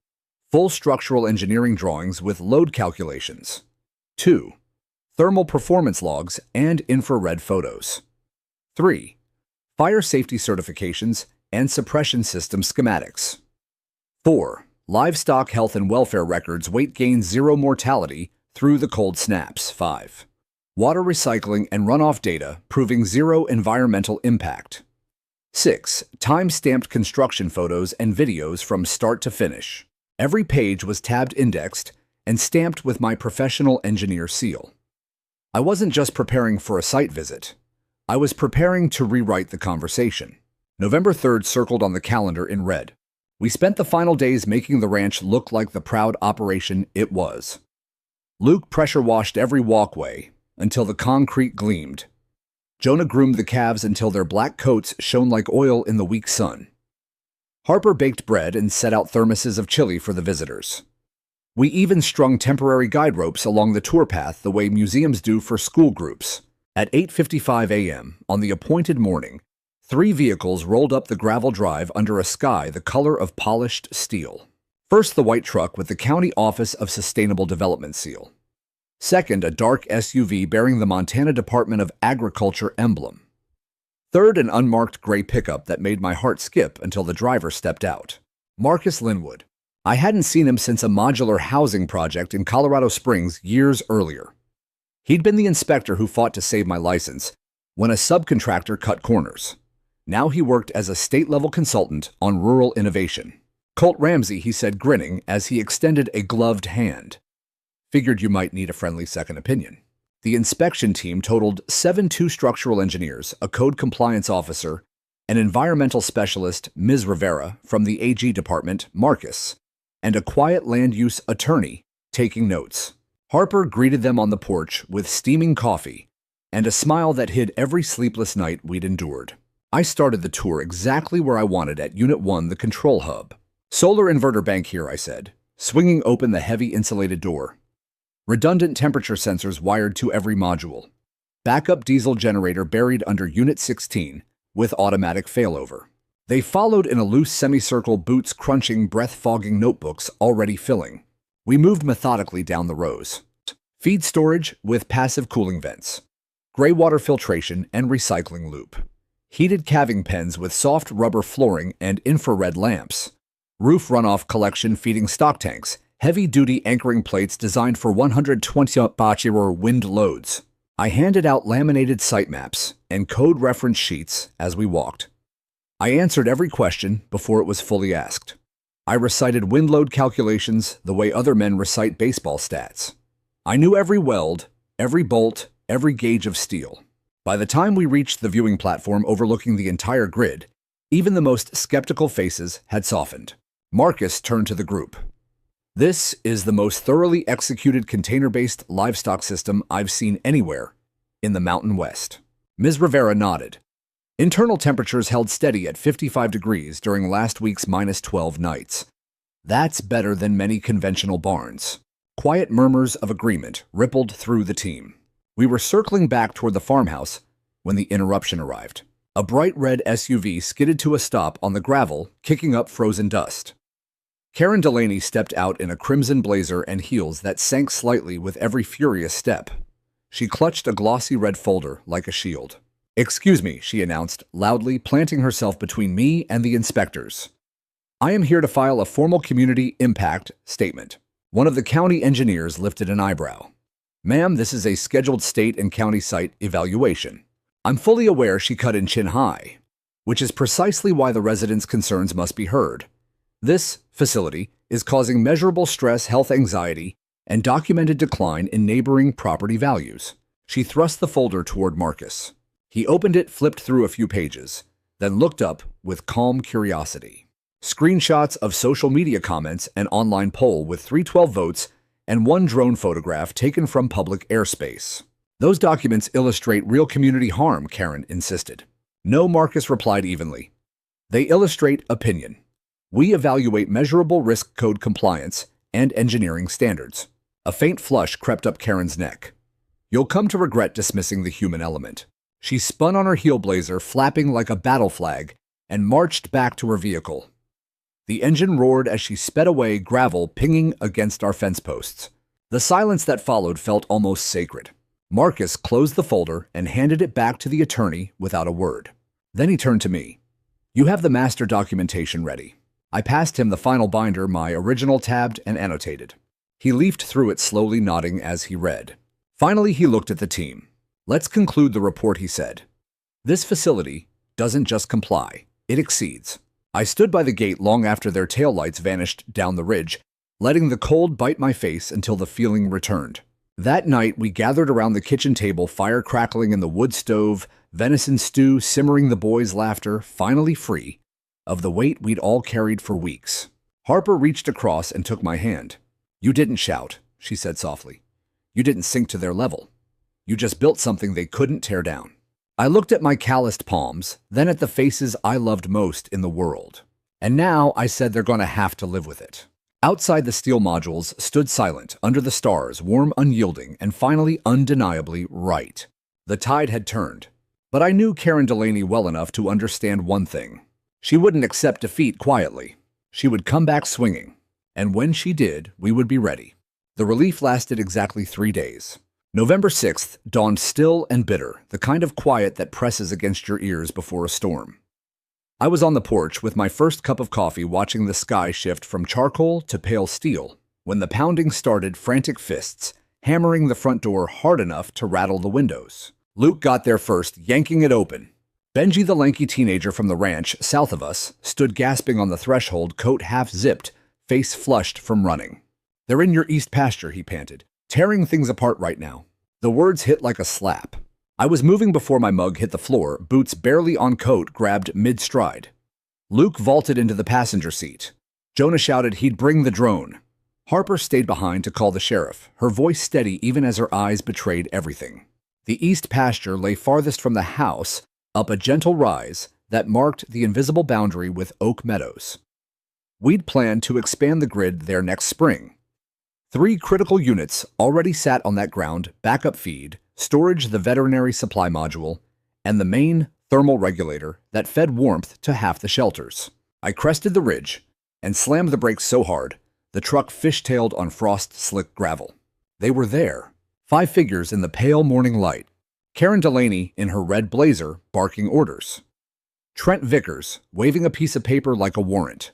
Full structural engineering drawings with load calculations. 2. Thermal performance logs and infrared photos. 3. Fire safety certifications and suppression system schematics. 4. Livestock health and welfare records, weight gain, 0 mortality through the cold snaps. 5. Water recycling and runoff data proving 0 environmental impact. 6. Time-stamped construction photos and videos from start to finish. Every page was tabbed, indexed, and stamped with my professional engineer seal. I wasn't just preparing for a site visit. I was preparing to rewrite the conversation. November 3rd circled on the calendar in red. We spent the final days making the ranch look like the proud operation it was. Luke pressure-washed every walkway until the concrete gleamed. Jonah groomed the calves until their black coats shone like oil in the weak sun. Harper baked bread and set out thermoses of chili for the visitors. We even strung temporary guide ropes along the tour path the way museums do for school groups. At 8:55 a.m. on the appointed morning, 3 vehicles rolled up the gravel drive under a sky the color of polished steel. First, the white truck with the County Office of Sustainable Development seal. Second, a dark SUV bearing the Montana Department of Agriculture emblem. Third, an unmarked gray pickup that made my heart skip until the driver stepped out. Marcus Linwood. I hadn't seen him since a modular housing project in Colorado Springs years earlier. He'd been the inspector who fought to save my license when a subcontractor cut corners. Now he worked as a state-level consultant on rural innovation. Colt Ramsey, he said, grinning as he extended a gloved hand. Figured you might need a friendly second opinion. The inspection team totaled 7 structural engineers, a code compliance officer, an environmental specialist, Ms. Rivera, from the AG department, Marcus, and a quiet land use attorney taking notes. Harper greeted them on the porch with steaming coffee and a smile that hid every sleepless night we'd endured. I started the tour exactly where I wanted at Unit 1, the control hub. Solar inverter bank here, I said, swinging open the heavy insulated door. Redundant temperature sensors wired to every module. Backup diesel generator buried under Unit 16 with automatic failover. They followed in a loose semicircle, boots crunching, breath-fogging notebooks already filling. We moved methodically down the rows. Feed storage with passive cooling vents. Gray water filtration and recycling loop. Heated calving pens with soft rubber flooring and infrared lamps. Roof runoff collection feeding stock tanks. Heavy-duty anchoring plates designed for 120 bachelor wind loads. I handed out laminated site maps and code reference sheets as we walked. I answered every question before it was fully asked. I recited wind load calculations the way other men recite baseball stats. I knew every weld, every bolt, every gauge of steel. By the time we reached the viewing platform overlooking the entire grid, even the most skeptical faces had softened. Marcus turned to the group. This is the most thoroughly executed container-based livestock system I've seen anywhere in the Mountain West. Ms. Rivera nodded. Internal temperatures held steady at 55 degrees during last week's -12 nights. That's better than many conventional barns. Quiet murmurs of agreement rippled through the team. We were circling back toward the farmhouse when the interruption arrived. A bright red SUV skidded to a stop on the gravel, kicking up frozen dust. Karen Delaney stepped out in a crimson blazer and heels that sank slightly with every furious step. She clutched a glossy red folder like a shield. "Excuse me," she announced, loudly, planting herself between me and the inspectors. "I am here to file a formal community impact statement." One of the county engineers lifted an eyebrow. "Ma'am, this is a scheduled state and county site evaluation." I'm fully aware she cut in chin high, which is precisely why the residents' concerns must be heard. This facility is causing measurable stress, health anxiety, and documented decline in neighboring property values. She thrust the folder toward Marcus. He opened it, flipped through a few pages, then looked up with calm curiosity. Screenshots of social media comments, an online poll with 312 votes, and one drone photograph taken from public airspace. "Those documents illustrate real community harm," Karen insisted. "No," Marcus replied evenly. "They illustrate opinion. We evaluate measurable risk code compliance and engineering standards." A faint flush crept up Karen's neck. "You'll come to regret dismissing the human element." She spun on her heel blazer, flapping like a battle flag, and marched back to her vehicle. The engine roared as she sped away, gravel pinging against our fence posts. The silence that followed felt almost sacred. Marcus closed the folder and handed it back to the attorney without a word. Then he turned to me. "You have the master documentation ready." I passed him the final binder, my original tabbed and annotated. He leafed through it slowly, nodding as he read. Finally, he looked at the team. "Let's conclude the report," he said. "This facility doesn't just comply, it exceeds." I stood by the gate long after their taillights vanished down the ridge, letting the cold bite my face until the feeling returned. That night, we gathered around the kitchen table, fire crackling in the wood stove, venison stew simmering, the boys' laughter, finally free of the weight we'd all carried for weeks. Harper reached across and took my hand. "You didn't shout," she said softly. "You didn't sink to their level. You just built something they couldn't tear down." I looked at my calloused palms, then at the faces I loved most in the world. "And now," I said, "they're going to have to live with it." Outside, the steel modules stood silent, under the stars, warm, unyielding, and finally undeniably right. The tide had turned. But I knew Karen Delaney well enough to understand one thing. She wouldn't accept defeat quietly. She would come back swinging. And when she did, we would be ready. The relief lasted exactly 3 days. November 6th dawned still and bitter, the kind of quiet that presses against your ears before a storm. I was on the porch with my first cup of coffee watching the sky shift from charcoal to pale steel when the pounding started, frantic fists hammering the front door hard enough to rattle the windows. Luke got there first, yanking it open. Benji, the lanky teenager from the ranch south of us, stood gasping on the threshold, coat half-zipped, face flushed from running. "They're in your east pasture," he panted, "tearing things apart right now." The words hit like a slap. I was moving before my mug hit the floor, boots barely on coat grabbed mid-stride. Luke vaulted into the passenger seat. Jonah shouted he'd bring the drone. Harper stayed behind to call the sheriff, her voice steady even as her eyes betrayed everything. The east pasture lay farthest from the house, up a gentle rise that marked the invisible boundary with Oak Meadows. We'd planned to expand the grid there next spring. 3 critical units already sat on that ground: backup feed, storage, the veterinary supply module, and the main thermal regulator that fed warmth to half the shelters. I crested the ridge and slammed the brakes so hard the truck fishtailed on frost-slick gravel. They were there, 5 figures in the pale morning light. Karen Delaney in her red blazer, barking orders. Trent Vickers, waving a piece of paper like a warrant.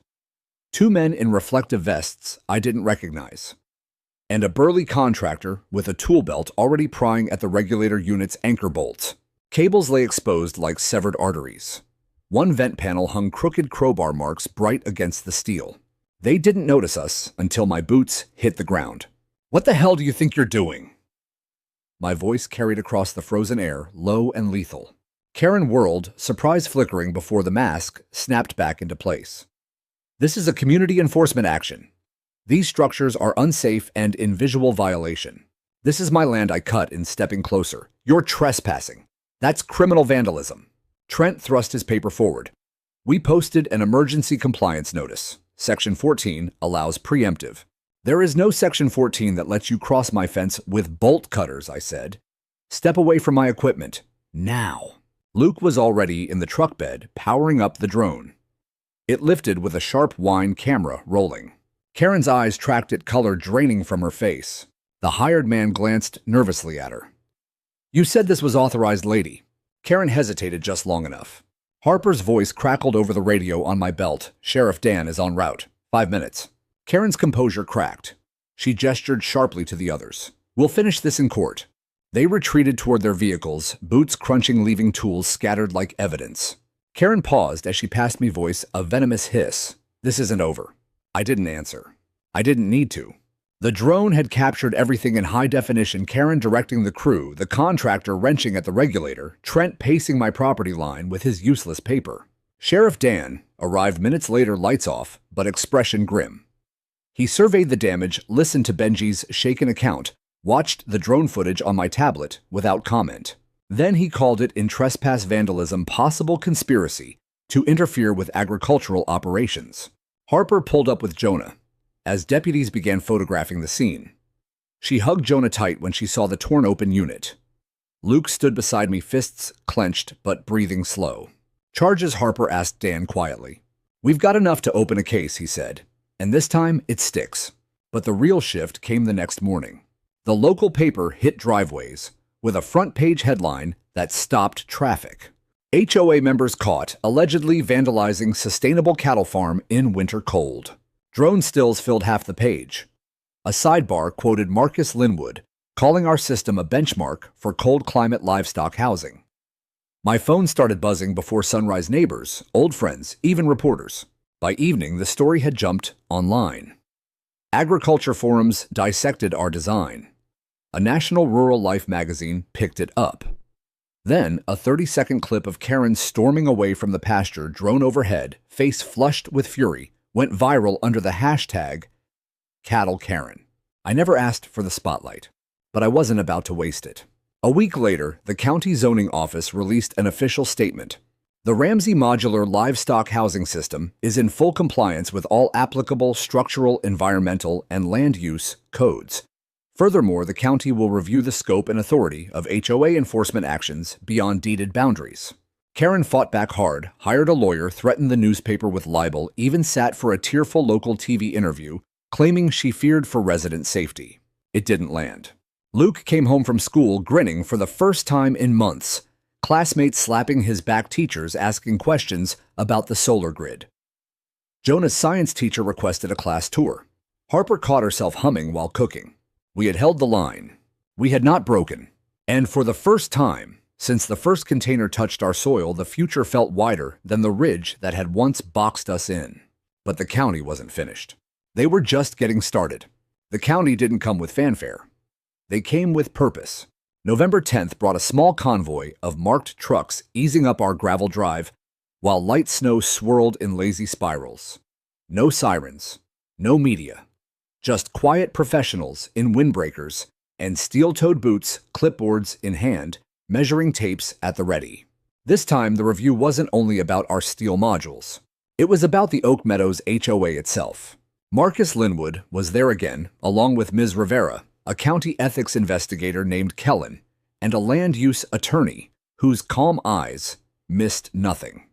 2 men in reflective vests I didn't recognize. And a burly contractor with a tool belt already prying at the regulator unit's anchor bolts. Cables lay exposed like severed arteries. One vent panel hung crooked crowbar marks bright against the steel. They didn't notice us until my boots hit the ground. "What the hell do you think you're doing?" My voice carried across the frozen air, low and lethal. Karen whirled, surprise flickering before the mask snapped back into place. "This is a community enforcement action. These structures are unsafe and in visual violation. This is my land," I cut in stepping closer. "You're trespassing. That's criminal vandalism." Trent thrust his paper forward. "We posted an emergency compliance notice. Section 14 allows preemptive." "There is no Section 14 that lets you cross my fence with bolt cutters," I said. "Step away from my equipment. Now." Luke was already in the truck bed, powering up the drone. It lifted with a sharp whine, camera rolling. Karen's eyes tracked it, color draining from her face. The hired man glanced nervously at her. "You said this was authorized, lady." Karen hesitated just long enough. Harper's voice crackled over the radio on my belt. "Sheriff Dan is en route. 5 minutes." Karen's composure cracked. She gestured sharply to the others. "We'll finish this in court." They retreated toward their vehicles, boots crunching, leaving tools scattered like evidence. Karen paused as she passed me, voice a venomous hiss. "This isn't over." I didn't answer. I didn't need to. The drone had captured everything in high definition, Karen directing the crew, the contractor wrenching at the regulator, Trent pacing my property line with his useless paper. Sheriff Dan arrived minutes later, lights off, but expression grim. He surveyed the damage, listened to Benji's shaken account, watched the drone footage on my tablet without comment. Then he called it in trespass vandalism possible conspiracy to interfere with agricultural operations. Harper pulled up with Jonah as deputies began photographing the scene. She hugged Jonah tight when she saw the torn open unit. Luke stood beside me, fists clenched but breathing slow. "Charges?" Harper asked Dan quietly. "We've got enough to open a case," he said, "and this time it sticks." But the real shift came the next morning. The local paper hit driveways with a front-page headline that stopped traffic. HOA members caught allegedly vandalizing sustainable cattle farm in winter cold. Drone stills filled half the page. A sidebar quoted Marcus Linwood, calling our system a benchmark for cold climate livestock housing. My phone started buzzing before sunrise. Neighbors, old friends, even reporters. By evening, the story had jumped online. Agriculture forums dissected our design. A national rural life magazine picked it up. Then, a 30-second clip of Karen storming away from the pasture, drone overhead, face flushed with fury, went viral under the hashtag #CattleKaren. I never asked for the spotlight, but I wasn't about to waste it. A week later, the county zoning office released an official statement. The Ramsey Modular Livestock Housing System is in full compliance with all applicable structural, environmental, and land use codes. Furthermore, the county will review the scope and authority of HOA enforcement actions beyond deeded boundaries. Karen fought back hard, hired a lawyer, threatened the newspaper with libel, even sat for a tearful local TV interview, claiming she feared for resident safety. It didn't land. Luke came home from school grinning for the first time in months, classmates slapping his back, teachers asking questions about the solar grid. Jonah's science teacher requested a class tour. Harper caught herself humming while cooking. We had held the line. We had not broken. And for the first time, since the first container touched our soil, the future felt wider than the ridge that had once boxed us in. But the county wasn't finished. They were just getting started. The county didn't come with fanfare. They came with purpose. November 10th brought a small convoy of marked trucks easing up our gravel drive while light snow swirled in lazy spirals. No sirens, no media, just quiet professionals in windbreakers and steel-toed boots, clipboards in hand, measuring tapes at the ready. This time, the review wasn't only about our steel modules. It was about the Oak Meadows HOA itself. Marcus Linwood was there again, along with Ms. Rivera, a county ethics investigator named Kellen, and a land use attorney whose calm eyes missed nothing.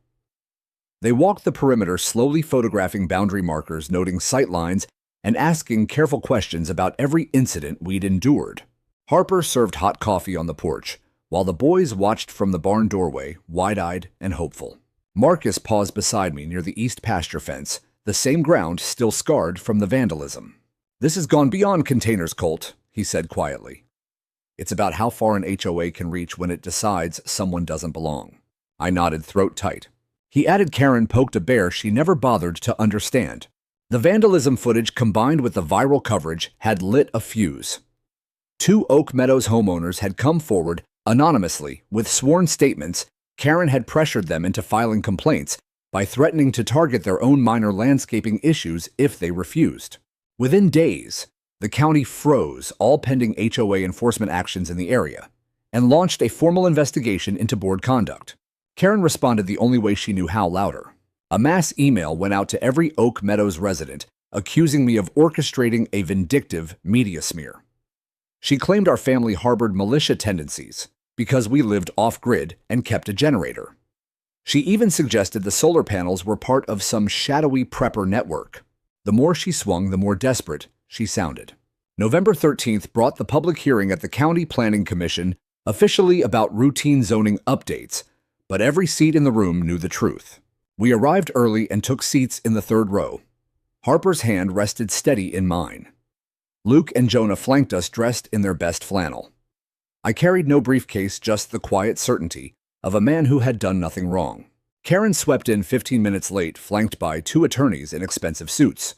They walked the perimeter, slowly photographing boundary markers, noting sight lines, and asking careful questions about every incident we'd endured. Harper served hot coffee on the porch, while the boys watched from the barn doorway, wide-eyed and hopeful. Marcus paused beside me near the east pasture fence, the same ground still scarred from the vandalism. "This has gone beyond containers, Colt," he said quietly. "It's about how far an HOA can reach when it decides someone doesn't belong." I nodded, throat tight. He added Karen poked a bear she never bothered to understand. The vandalism footage combined with the viral coverage had lit a fuse. 2 Oak Meadows homeowners had come forward anonymously with sworn statements. Karen had pressured them into filing complaints by threatening to target their own minor landscaping issues if they refused. Within days, the county froze all pending HOA enforcement actions in the area and launched a formal investigation into board conduct. Karen responded the only way she knew how, louder. A mass email went out to every Oak Meadows resident accusing me of orchestrating a vindictive media smear. She claimed our family harbored militia tendencies because we lived off-grid and kept a generator. She even suggested the solar panels were part of some shadowy prepper network. The more she swung, the more desperate she sounded. November 13th brought the public hearing at the County Planning Commission, officially about routine zoning updates, but every seat in the room knew the truth. We arrived early and took seats in the 3rd row. Harper's hand rested steady in mine. Luke and Jonah flanked us, dressed in their best flannel. I carried no briefcase, just the quiet certainty of a man who had done nothing wrong. Karen swept in 15 minutes late, flanked by 2 attorneys in expensive suits.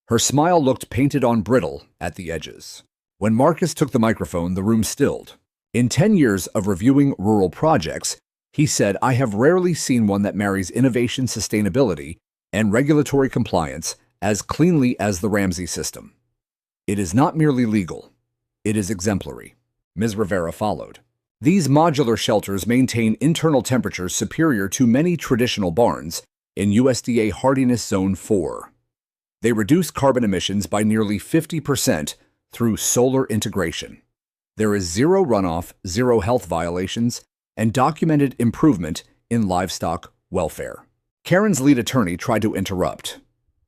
Her smile looked painted on brittle at the edges. When Marcus took the microphone, the room stilled. In 10 years of reviewing rural projects, he said, "I have rarely seen one that marries innovation, sustainability, and regulatory compliance as cleanly as the Ramsey system. It is not merely legal, it is exemplary." Ms. Rivera followed. "These modular shelters maintain internal temperatures superior to many traditional barns in USDA Hardiness Zone 4. They reduce carbon emissions by nearly 50% through solar integration. There is zero runoff, zero health violations, and documented improvement in livestock welfare." Karen's lead attorney tried to interrupt.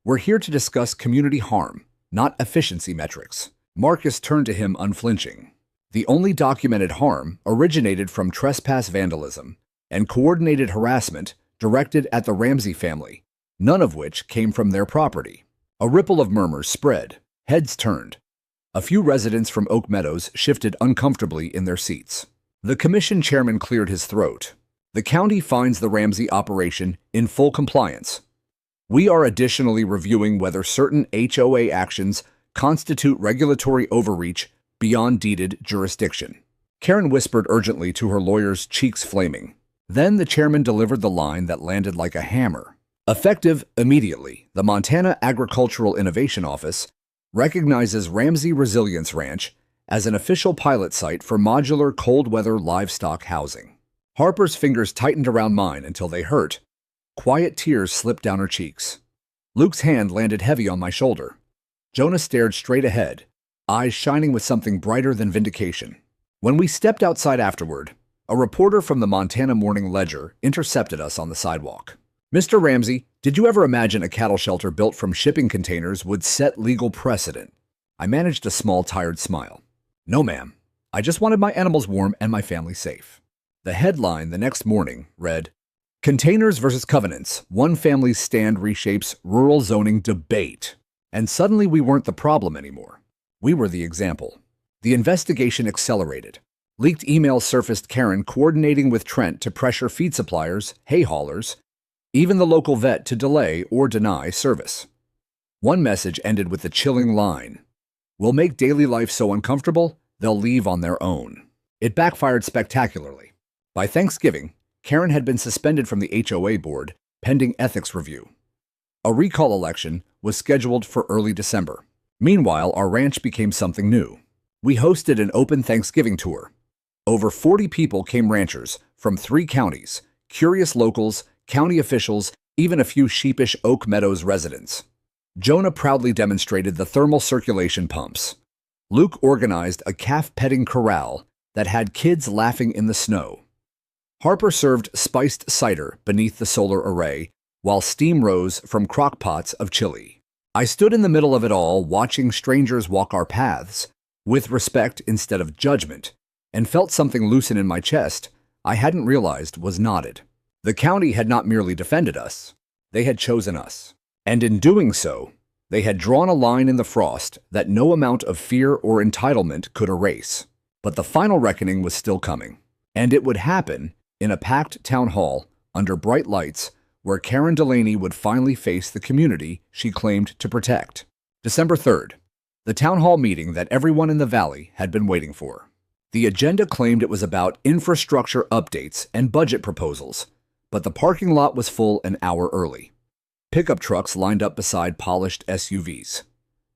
"We're here to discuss community harm, not efficiency metrics." Marcus turned to him unflinching. "The only documented harm originated from trespass vandalism and coordinated harassment directed at the Ramsey family, none of which came from their property." A ripple of murmurs spread. Heads turned. A few residents from Oak Meadows shifted uncomfortably in their seats. The commission chairman cleared his throat. "The county finds the Ramsey operation in full compliance. We are additionally reviewing whether certain HOA actions constitute regulatory overreach beyond deeded jurisdiction." Karen whispered urgently to her lawyers, cheeks flaming. Then the chairman delivered the line that landed like a hammer. "Effective immediately, the Montana Agricultural Innovation Office recognizes Ramsey Resilience Ranch as an official pilot site for modular cold-weather livestock housing." Harper's fingers tightened around mine until they hurt. Quiet tears slipped down her cheeks. Luke's hand landed heavy on my shoulder. Jonah stared straight ahead, eyes shining with something brighter than vindication. When we stepped outside afterward, a reporter from the Montana Morning Ledger intercepted us on the sidewalk. "Mr. Ramsey, did you ever imagine a cattle shelter built from shipping containers would set legal precedent?" I managed a small, tired smile. No, ma'am. I just wanted my animals warm and my family safe. The headline the next morning read, Containers versus Covenants, One Family's Stand Reshapes Rural Zoning Debate. And suddenly we weren't the problem anymore. We were the example. The investigation accelerated. Leaked emails surfaced Karen coordinating with Trent to pressure feed suppliers, hay haulers, even the local vet to delay or deny service. One message ended with the chilling line, We'll make daily life so uncomfortable, they'll leave on their own. It backfired spectacularly. By Thanksgiving, Karen had been suspended from the HOA board, pending ethics review. A recall election was scheduled for early December. Meanwhile, our ranch became something new. We hosted an open Thanksgiving tour. Over 40 people came, ranchers from 3 counties, curious locals, county officials, even a few sheepish Oak Meadows residents. Jonah proudly demonstrated the thermal circulation pumps. Luke organized a calf-petting corral that had kids laughing in the snow. Harper served spiced cider beneath the solar array, while steam rose from crock-pots of chili. I stood in the middle of it all, watching strangers walk our paths, with respect instead of judgment, and felt something loosen in my chest I hadn't realized was knotted. The county had not merely defended us, they had chosen us. And in doing so, they had drawn a line in the frost that no amount of fear or entitlement could erase. But the final reckoning was still coming, and it would happen in a packed town hall under bright lights where Karen Delaney would finally face the community she claimed to protect. December 3rd, the town hall meeting that everyone in the valley had been waiting for. The agenda claimed it was about infrastructure updates and budget proposals, but the parking lot was full an hour early. Pickup trucks lined up beside polished SUVs.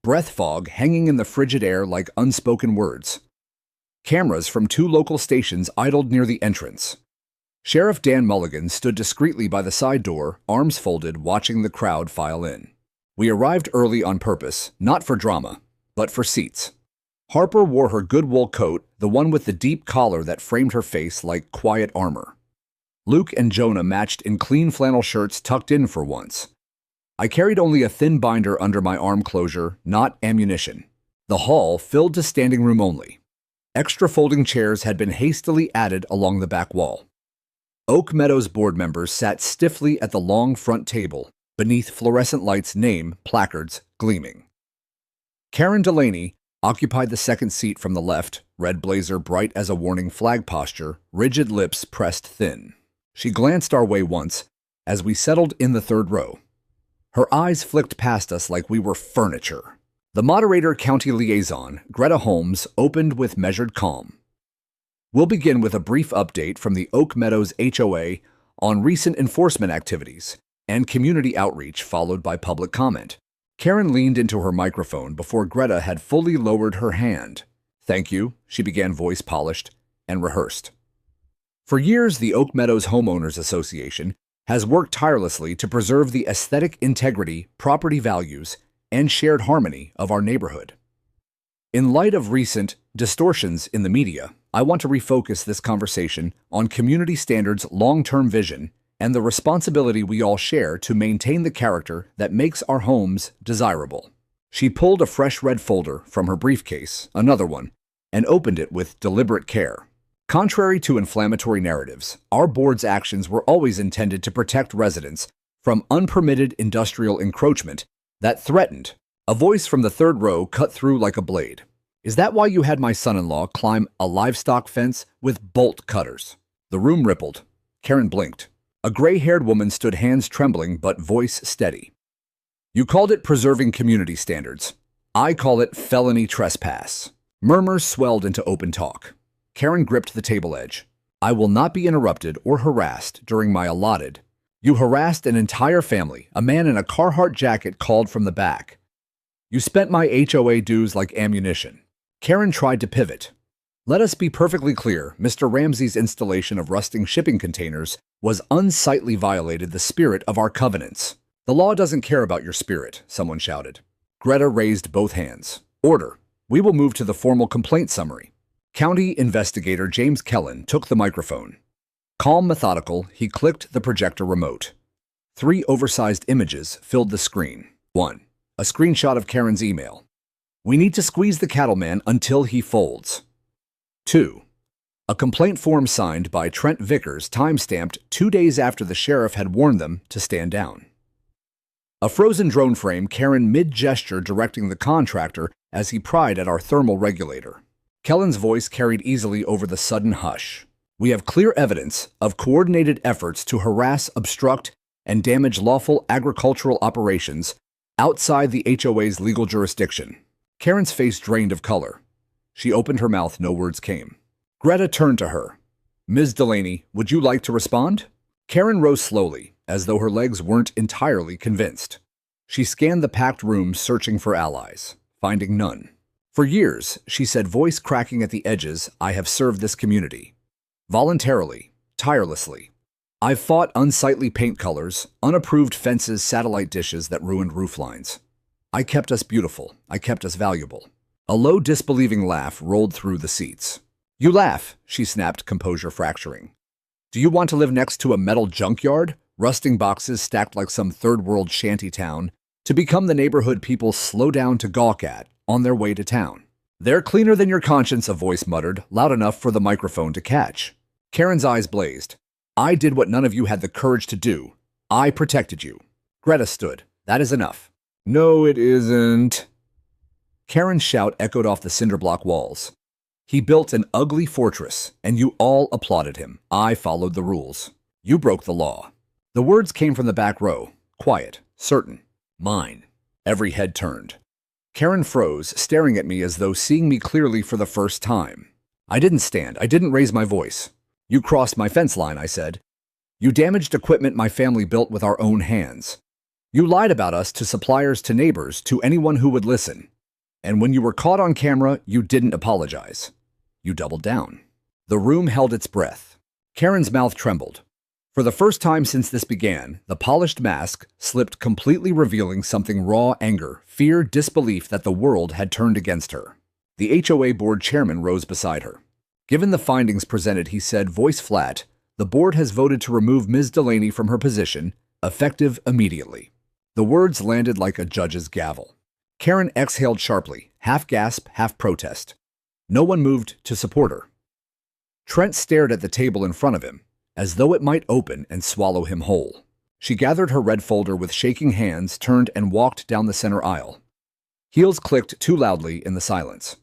Breath fog hanging in the frigid air like unspoken words. Cameras from 2 local stations idled near the entrance. Sheriff Dan Mulligan stood discreetly by the side door, arms folded, watching the crowd file in. We arrived early on purpose, not for drama, but for seats. Harper wore her good wool coat, the one with the deep collar that framed her face like quiet armor. Luke and Jonah matched in clean flannel shirts tucked in for once. I carried only a thin binder under my arm closure, not ammunition. The hall filled to standing room only. Extra folding chairs had been hastily added along the back wall. Oak Meadows board members sat stiffly at the long front table, beneath fluorescent lights' name placards gleaming. Karen Delaney occupied the second seat from the left, red blazer bright as a warning flag posture, rigid lips pressed thin. She glanced our way once as we settled in the third row. Her eyes flicked past us like we were furniture. The moderator county liaison, Greta Holmes, opened with measured calm. We'll begin with a brief update from the Oak Meadows HOA on recent enforcement activities and community outreach, followed by public comment. Karen leaned into her microphone before Greta had fully lowered her hand. Thank you, she began, voice polished and rehearsed. For years, the Oak Meadows Homeowners Association has worked tirelessly to preserve the aesthetic integrity, property values, and shared harmony of our neighborhood. In light of recent distortions in the media, I want to refocus this conversation on community standards' long-term vision and the responsibility we all share to maintain the character that makes our homes desirable. She pulled a fresh red folder from her briefcase, another one, and opened it with deliberate care. Contrary to inflammatory narratives, our board's actions were always intended to protect residents from unpermitted industrial encroachment that threatened. A voice from the third row cut through like a blade. Is that why you had my son-in-law climb a livestock fence with bolt cutters? The room rippled. Karen blinked. A gray-haired woman stood, hands trembling but voice steady. You called it preserving community standards. I call it felony trespass. Murmurs swelled into open talk. Karen gripped the table edge. I will not be interrupted or harassed during my allotted. You harassed an entire family. A man in a Carhartt jacket called from the back. You spent my HOA dues like ammunition. Karen tried to pivot. Let us be perfectly clear, Mr. Ramsey's installation of rusting shipping containers was unsightly, violated the spirit of our covenants. The law doesn't care about your spirit, someone shouted. Greta raised both hands. Order. We will move to the formal complaint summary. County Investigator James Kellen took the microphone. Calm, methodical, he clicked the projector remote. 3 oversized images filled the screen. 1. A screenshot of Karen's email. We need to squeeze the cattleman until he folds. 2. A complaint form signed by Trent Vickers, time-stamped 2 days after the sheriff had warned them to stand down. A frozen drone frame, Karen mid-gesture directing the contractor as he pried at our thermal regulator. Kellen's voice carried easily over the sudden hush. We have clear evidence of coordinated efforts to harass, obstruct, and damage lawful agricultural operations outside the HOA's legal jurisdiction. Karen's face drained of color. She opened her mouth, no words came. Greta turned to her. Ms. Delaney, would you like to respond? Karen rose slowly, as though her legs weren't entirely convinced. She scanned the packed room, searching for allies, finding none. For years, she said, voice cracking at the edges, I have served this community. Voluntarily, tirelessly. I've fought unsightly paint colors, unapproved fences, satellite dishes that ruined rooflines. I kept us beautiful. I kept us valuable. A low, disbelieving laugh rolled through the seats. You laugh, she snapped, composure fracturing. Do you want to live next to a metal junkyard, rusting boxes stacked like some third-world shanty town, to become the neighborhood people slow down to gawk at on their way to town? They're cleaner than your conscience, a voice muttered, loud enough for the microphone to catch. Karen's eyes blazed. I did what none of you had the courage to do. I protected you. Greta stood. That is enough. No, it isn't. Karen's shout echoed off the cinder block walls. He built an ugly fortress, and you all applauded him. I followed the rules. You broke the law. The words came from the back row, quiet, certain. Mine. Every head turned. Karen froze, staring at me as though seeing me clearly for the first time. I didn't stand. I didn't raise my voice. You crossed my fence line, I said. You damaged equipment my family built with our own hands. You lied about us to suppliers, to neighbors, to anyone who would listen. And when you were caught on camera, you didn't apologize. You doubled down. The room held its breath. Karen's mouth trembled. For the first time since this began, the polished mask slipped completely, revealing something raw: anger, fear, disbelief that the world had turned against her. The HOA board chairman rose beside her. Given the findings presented, he said, voice flat, the board has voted to remove Ms. Delaney from her position, effective immediately. The words landed like a judge's gavel. Karen exhaled sharply, half gasp, half protest. No one moved to support her. Trent stared at the table in front of him, as though it might open and swallow him whole. She gathered her red folder with shaking hands, turned and walked down the center aisle. Heels clicked too loudly in the silence.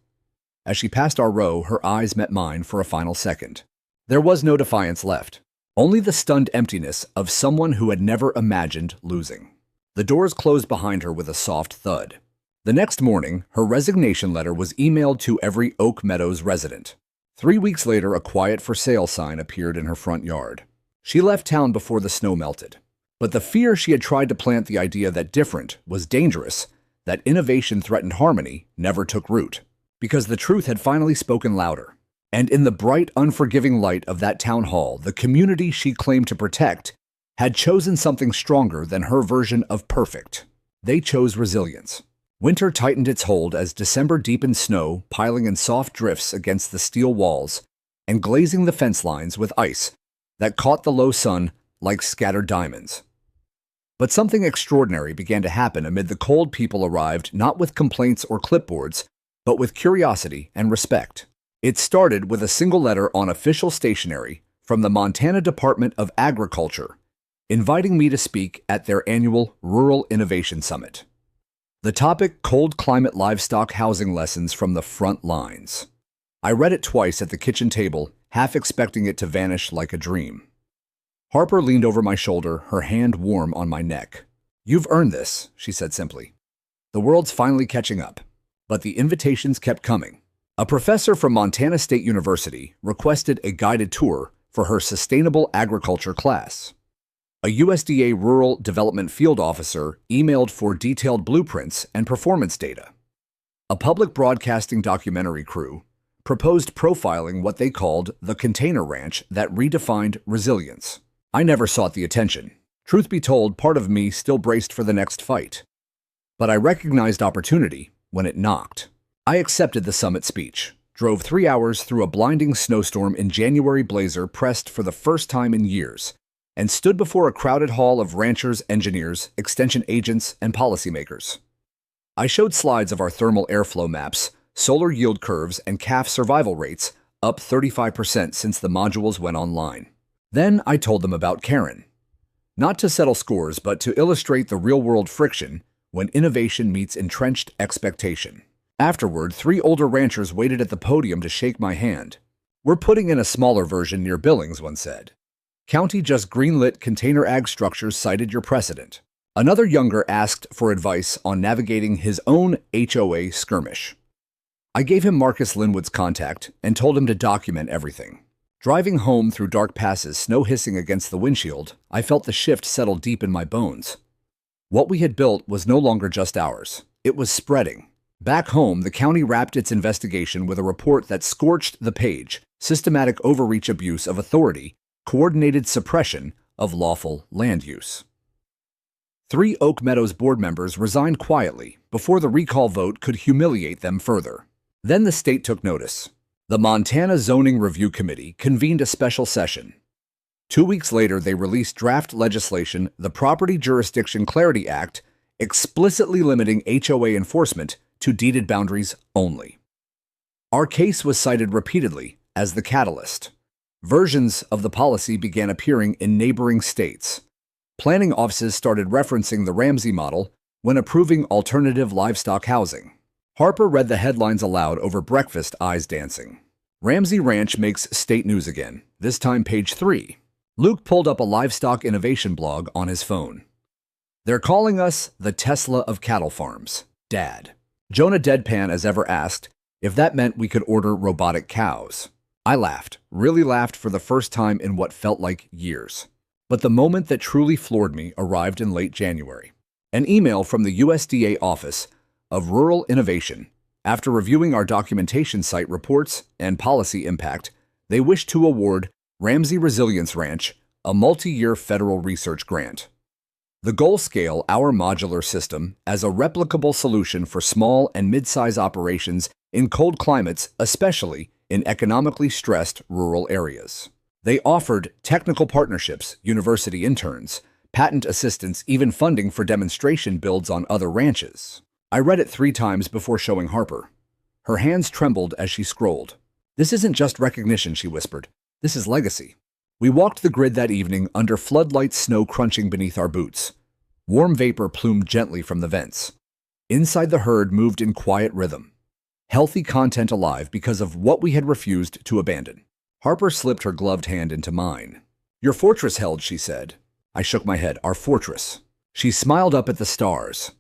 As she passed our row, her eyes met mine for a final second. There was no defiance left, only the stunned emptiness of someone who had never imagined losing. The doors closed behind her with a soft thud. The next morning, her resignation letter was emailed to every Oak Meadows resident. 3 weeks later, a quiet for sale sign appeared in her front yard. She left town before the snow melted. But the fear she had tried to plant, the idea that different was dangerous, that innovation threatened harmony, never took root. Because the truth had finally spoken louder. And in the bright, unforgiving light of that town hall, the community she claimed to protect had chosen something stronger than her version of perfect. They chose resilience. Winter tightened its hold as December deepened, snow piling in soft drifts against the steel walls and glazing the fence lines with ice that caught the low sun like scattered diamonds. But something extraordinary began to happen amid the cold. People arrived not with complaints or clipboards, but with curiosity and respect. It started with a single letter on official stationery from the Montana Department of Agriculture, inviting me to speak at their annual Rural Innovation Summit. The topic: cold climate livestock housing lessons from the front lines. I read it twice at the kitchen table, half expecting it to vanish like a dream. Harper leaned over my shoulder, her hand warm on my neck. You've earned this, she said simply. The world's finally catching up. But the invitations kept coming. A professor from Montana State University requested a guided tour for her sustainable agriculture class. A USDA Rural Development Field Officer emailed for detailed blueprints and performance data. A public broadcasting documentary crew proposed profiling what they called the container ranch that redefined resilience. I never sought the attention. Truth be told, part of me still braced for the next fight. But I recognized opportunity when it knocked. I accepted the summit speech, drove 3 hours through a blinding snowstorm in January blazer pressed for the first time in years, and stood before a crowded hall of ranchers, engineers, extension agents, and policymakers. I showed slides of our thermal airflow maps, solar yield curves, and calf survival rates, up 35% since the modules went online. Then I told them about Karen. Not to settle scores, but to illustrate the real-world friction when innovation meets entrenched expectation. Afterward, 3 older ranchers waited at the podium to shake my hand. "We're putting in a smaller version near Billings," one said. "County just greenlit container ag structures cited your precedent." Another younger asked for advice on navigating his own HOA skirmish. I gave him Marcus Linwood's contact and told him to document everything. Driving home through dark passes, snow hissing against the windshield, I felt the shift settle deep in my bones. What we had built was no longer just ours. It was spreading. Back home, the county wrapped its investigation with a report that scorched the page: systematic overreach, abuse of authority, coordinated suppression of lawful land use. 3 Oak Meadows board members resigned quietly before the recall vote could humiliate them further. Then the state took notice. The Montana Zoning Review Committee convened a special session. 2 weeks later, they released draft legislation, the Property Jurisdiction Clarity Act, explicitly limiting HOA enforcement to deeded boundaries only. Our case was cited repeatedly as the catalyst. Versions of the policy began appearing in neighboring states. Planning offices started referencing the Ramsey model when approving alternative livestock housing. Harper read the headlines aloud over breakfast, eyes dancing. Ramsey Ranch makes state news again, this time page 3. Luke pulled up a livestock innovation blog on his phone. "They're calling us the Tesla of cattle farms, Dad." Jonah deadpan as ever asked if that meant we could order robotic cows. I laughed, really laughed for the first time in what felt like years. But the moment that truly floored me arrived in late January. An email from the USDA Office of Rural Innovation. After reviewing our documentation site reports and policy impact, they wished to award Ramsey Resilience Ranch a multi-year federal research grant. The goal: scale our modular system as a replicable solution for small and mid-size operations in cold climates, especially in economically stressed rural areas. They offered technical partnerships, university interns, patent assistance, even funding for demonstration builds on other ranches. I read it 3 times before showing Harper. Her hands trembled as she scrolled. "This isn't just recognition," she whispered. "This is legacy." We walked the grid that evening under floodlight snow crunching beneath our boots. Warm vapor plumed gently from the vents. Inside, the herd moved in quiet rhythm. Healthy content alive because of what we had refused to abandon. Harper slipped her gloved hand into mine. "Your fortress held," she said. I shook my head. "Our fortress." She smiled up at the stars.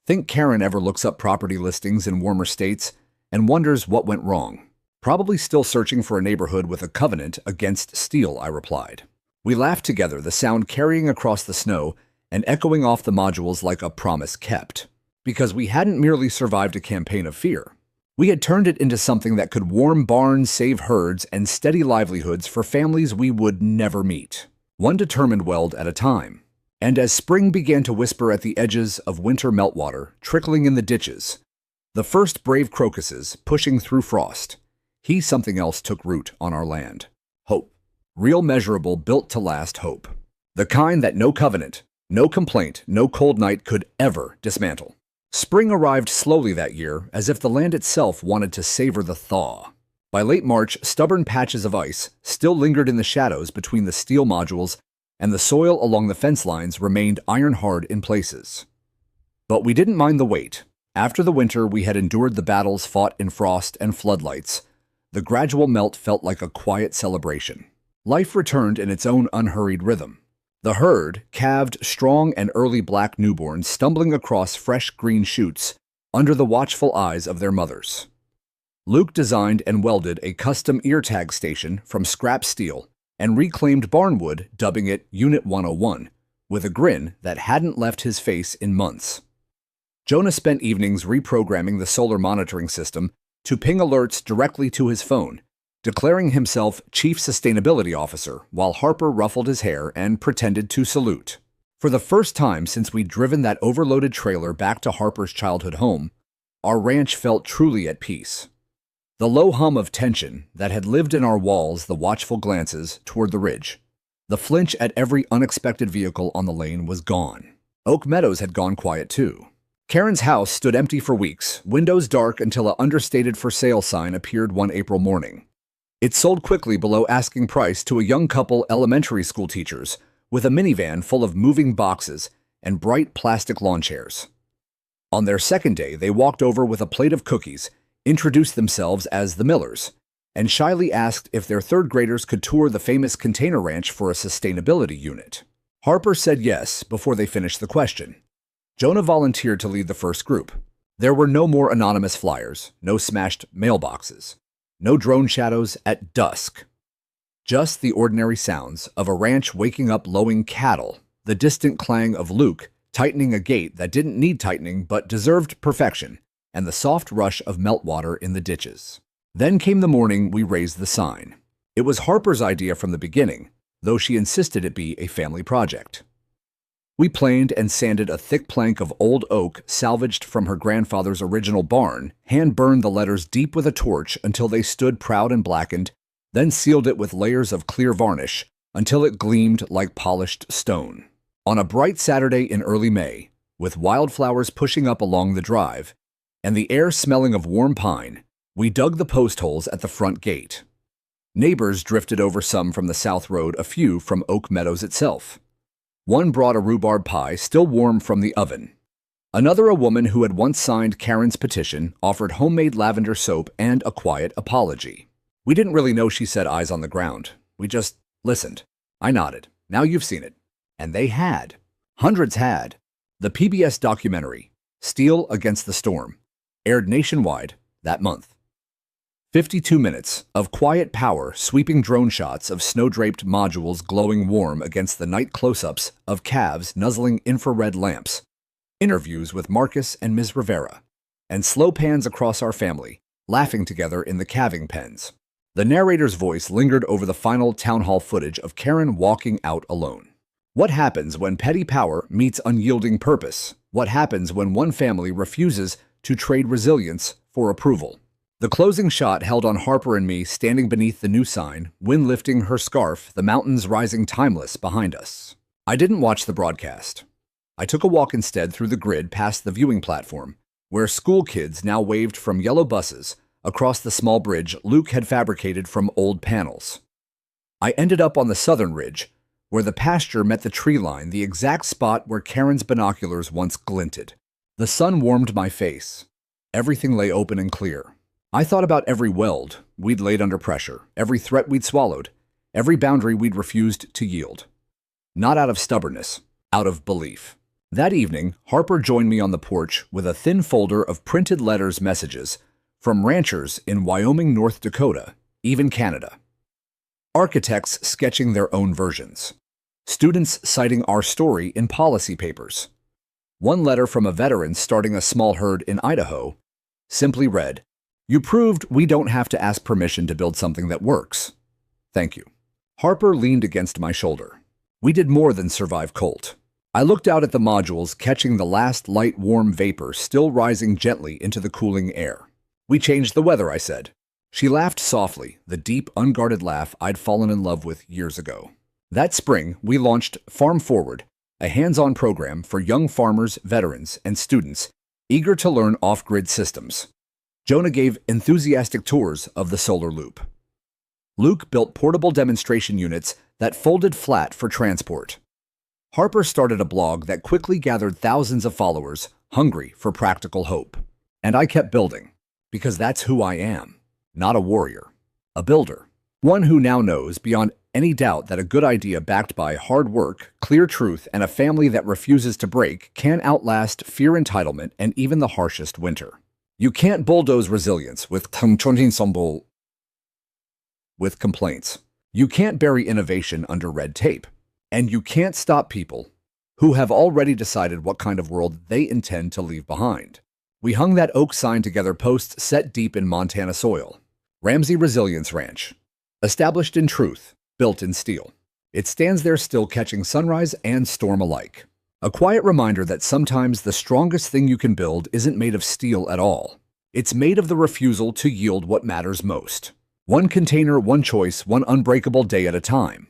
"Think Karen ever looks up property listings in warmer states and wonders what went wrong? Probably still searching for a neighborhood with a covenant against steel," I replied. We laughed together, the sound carrying across the snow and echoing off the modules like a promise kept. Because we hadn't merely survived a campaign of fear. We had turned it into something that could warm barns, save herds, and steady livelihoods for families we would never meet. One determined weld at a time. And as spring began to whisper at the edges of winter meltwater, trickling in the ditches, the first brave crocuses pushing through frost, something else took root on our land. Hope. Real, measurable, built to last hope. The kind that no covenant, no complaint, no cold night could ever dismantle. Spring arrived slowly that year, as if the land itself wanted to savor the thaw. By late March, stubborn patches of ice still lingered in the shadows between the steel modules, and the soil along the fence lines remained iron-hard in places. But we didn't mind the wait. After the winter we had endured the battles fought in frost and floodlights, the gradual melt felt like a quiet celebration. Life returned in its own unhurried rhythm. The herd, calved, strong, and early black newborns stumbling across fresh green shoots under the watchful eyes of their mothers. Luke designed and welded a custom ear tag station from scrap steel and reclaimed barnwood, dubbing it Unit 101, with a grin that hadn't left his face in months. Jonah spent evenings reprogramming the solar monitoring system to ping alerts directly to his phone, declaring himself Chief Sustainability Officer, while Harper ruffled his hair and pretended to salute. For the first time since we'd driven that overloaded trailer back to Harper's childhood home, our ranch felt truly at peace. The low hum of tension that had lived in our walls, the watchful glances toward the ridge, the flinch at every unexpected vehicle on the lane was gone. Oak Meadows had gone quiet too. Karen's house stood empty for weeks, windows dark until an understated for sale sign appeared one April morning. It sold quickly below asking price to a young couple elementary school teachers with a minivan full of moving boxes and bright plastic lawn chairs. On their second day, they walked over with a plate of cookies, introduced themselves as the Millers, and shyly asked if their third graders could tour the famous container ranch for a sustainability unit. Harper said yes before they finished the question. Jonah volunteered to lead the first group. There were no more anonymous flyers, no smashed mailboxes, no drone shadows at dusk. Just the ordinary sounds of a ranch waking up lowing cattle, the distant clang of Luke tightening a gate that didn't need tightening but deserved perfection, and the soft rush of meltwater in the ditches. Then came the morning we raised the sign. It was Harper's idea from the beginning, though she insisted it be a family project. We planed and sanded a thick plank of old oak salvaged from her grandfather's original barn, hand-burned the letters deep with a torch until they stood proud and blackened, then sealed it with layers of clear varnish until it gleamed like polished stone. On a bright Saturday in early May, with wildflowers pushing up along the drive, and the air smelling of warm pine, we dug the post holes at the front gate. Neighbors drifted over, some from the South Road, a few from Oak Meadows itself. One brought a rhubarb pie still warm from the oven. Another, a woman who had once signed Karen's petition, offered homemade lavender soap and a quiet apology. We didn't really know she said eyes on the ground. We just listened. I nodded. Now you've seen it. And they had. Hundreds had. The PBS documentary, Steel Against the Storm, aired nationwide that month. 52 minutes of quiet power, sweeping drone shots of snow-draped modules glowing warm against the night close-ups of calves nuzzling infrared lamps, interviews with Marcus and Ms. Rivera, and slow pans across our family, laughing together in the calving pens. The narrator's voice lingered over the final town hall footage of Karen walking out alone. What happens when petty power meets unyielding purpose? What happens when one family refuses to trade resilience for approval? The closing shot held on Harper and me standing beneath the new sign, wind lifting her scarf, the mountains rising timeless behind us. I didn't watch the broadcast. I took a walk instead through the grid past the viewing platform, where school kids now waved from yellow buses across the small bridge Luke had fabricated from old panels. I ended up on the southern ridge, where the pasture met the tree line, the exact spot where Karen's binoculars once glinted. The sun warmed my face. Everything lay open and clear. I thought about every weld we'd laid under pressure, every threat we'd swallowed, every boundary we'd refused to yield. Not out of stubbornness, out of belief. That evening, Harper joined me on the porch with a thin folder of printed letters, messages from ranchers in Wyoming, North Dakota, even Canada. Architects sketching their own versions. Students citing our story in policy papers. One letter from a veteran starting a small herd in Idaho simply read, "You proved we don't have to ask permission to build something that works. Thank you." Harper leaned against my shoulder. We did more than survive cold. I looked out at the modules, catching the last light warm vapor still rising gently into the cooling air. "We changed the weather," I said. She laughed softly, the deep, unguarded laugh I'd fallen in love with years ago. That spring, we launched Farm Forward, a hands-on program for young farmers, veterans, and students eager to learn off-grid systems. Jonah gave enthusiastic tours of the solar loop. Luke built portable demonstration units that folded flat for transport. Harper started a blog that quickly gathered thousands of followers, hungry for practical hope. And I kept building, because that's who I am. Not a warrior, a builder. One who now knows beyond any doubt that a good idea backed by hard work, clear truth, and a family that refuses to break can outlast fear, entitlement, and even the harshest winter. You can't bulldoze resilience with complaints. You can't bury innovation under red tape. And you can't stop people who have already decided what kind of world they intend to leave behind. We hung that oak sign together, posts set deep in Montana soil. Ramsey Resilience Ranch. Established in truth, built in steel. It stands there still, catching sunrise and storm alike. A quiet reminder that sometimes the strongest thing you can build isn't made of steel at all. It's made of the refusal to yield what matters most. One container, one choice, one unbreakable day at a time.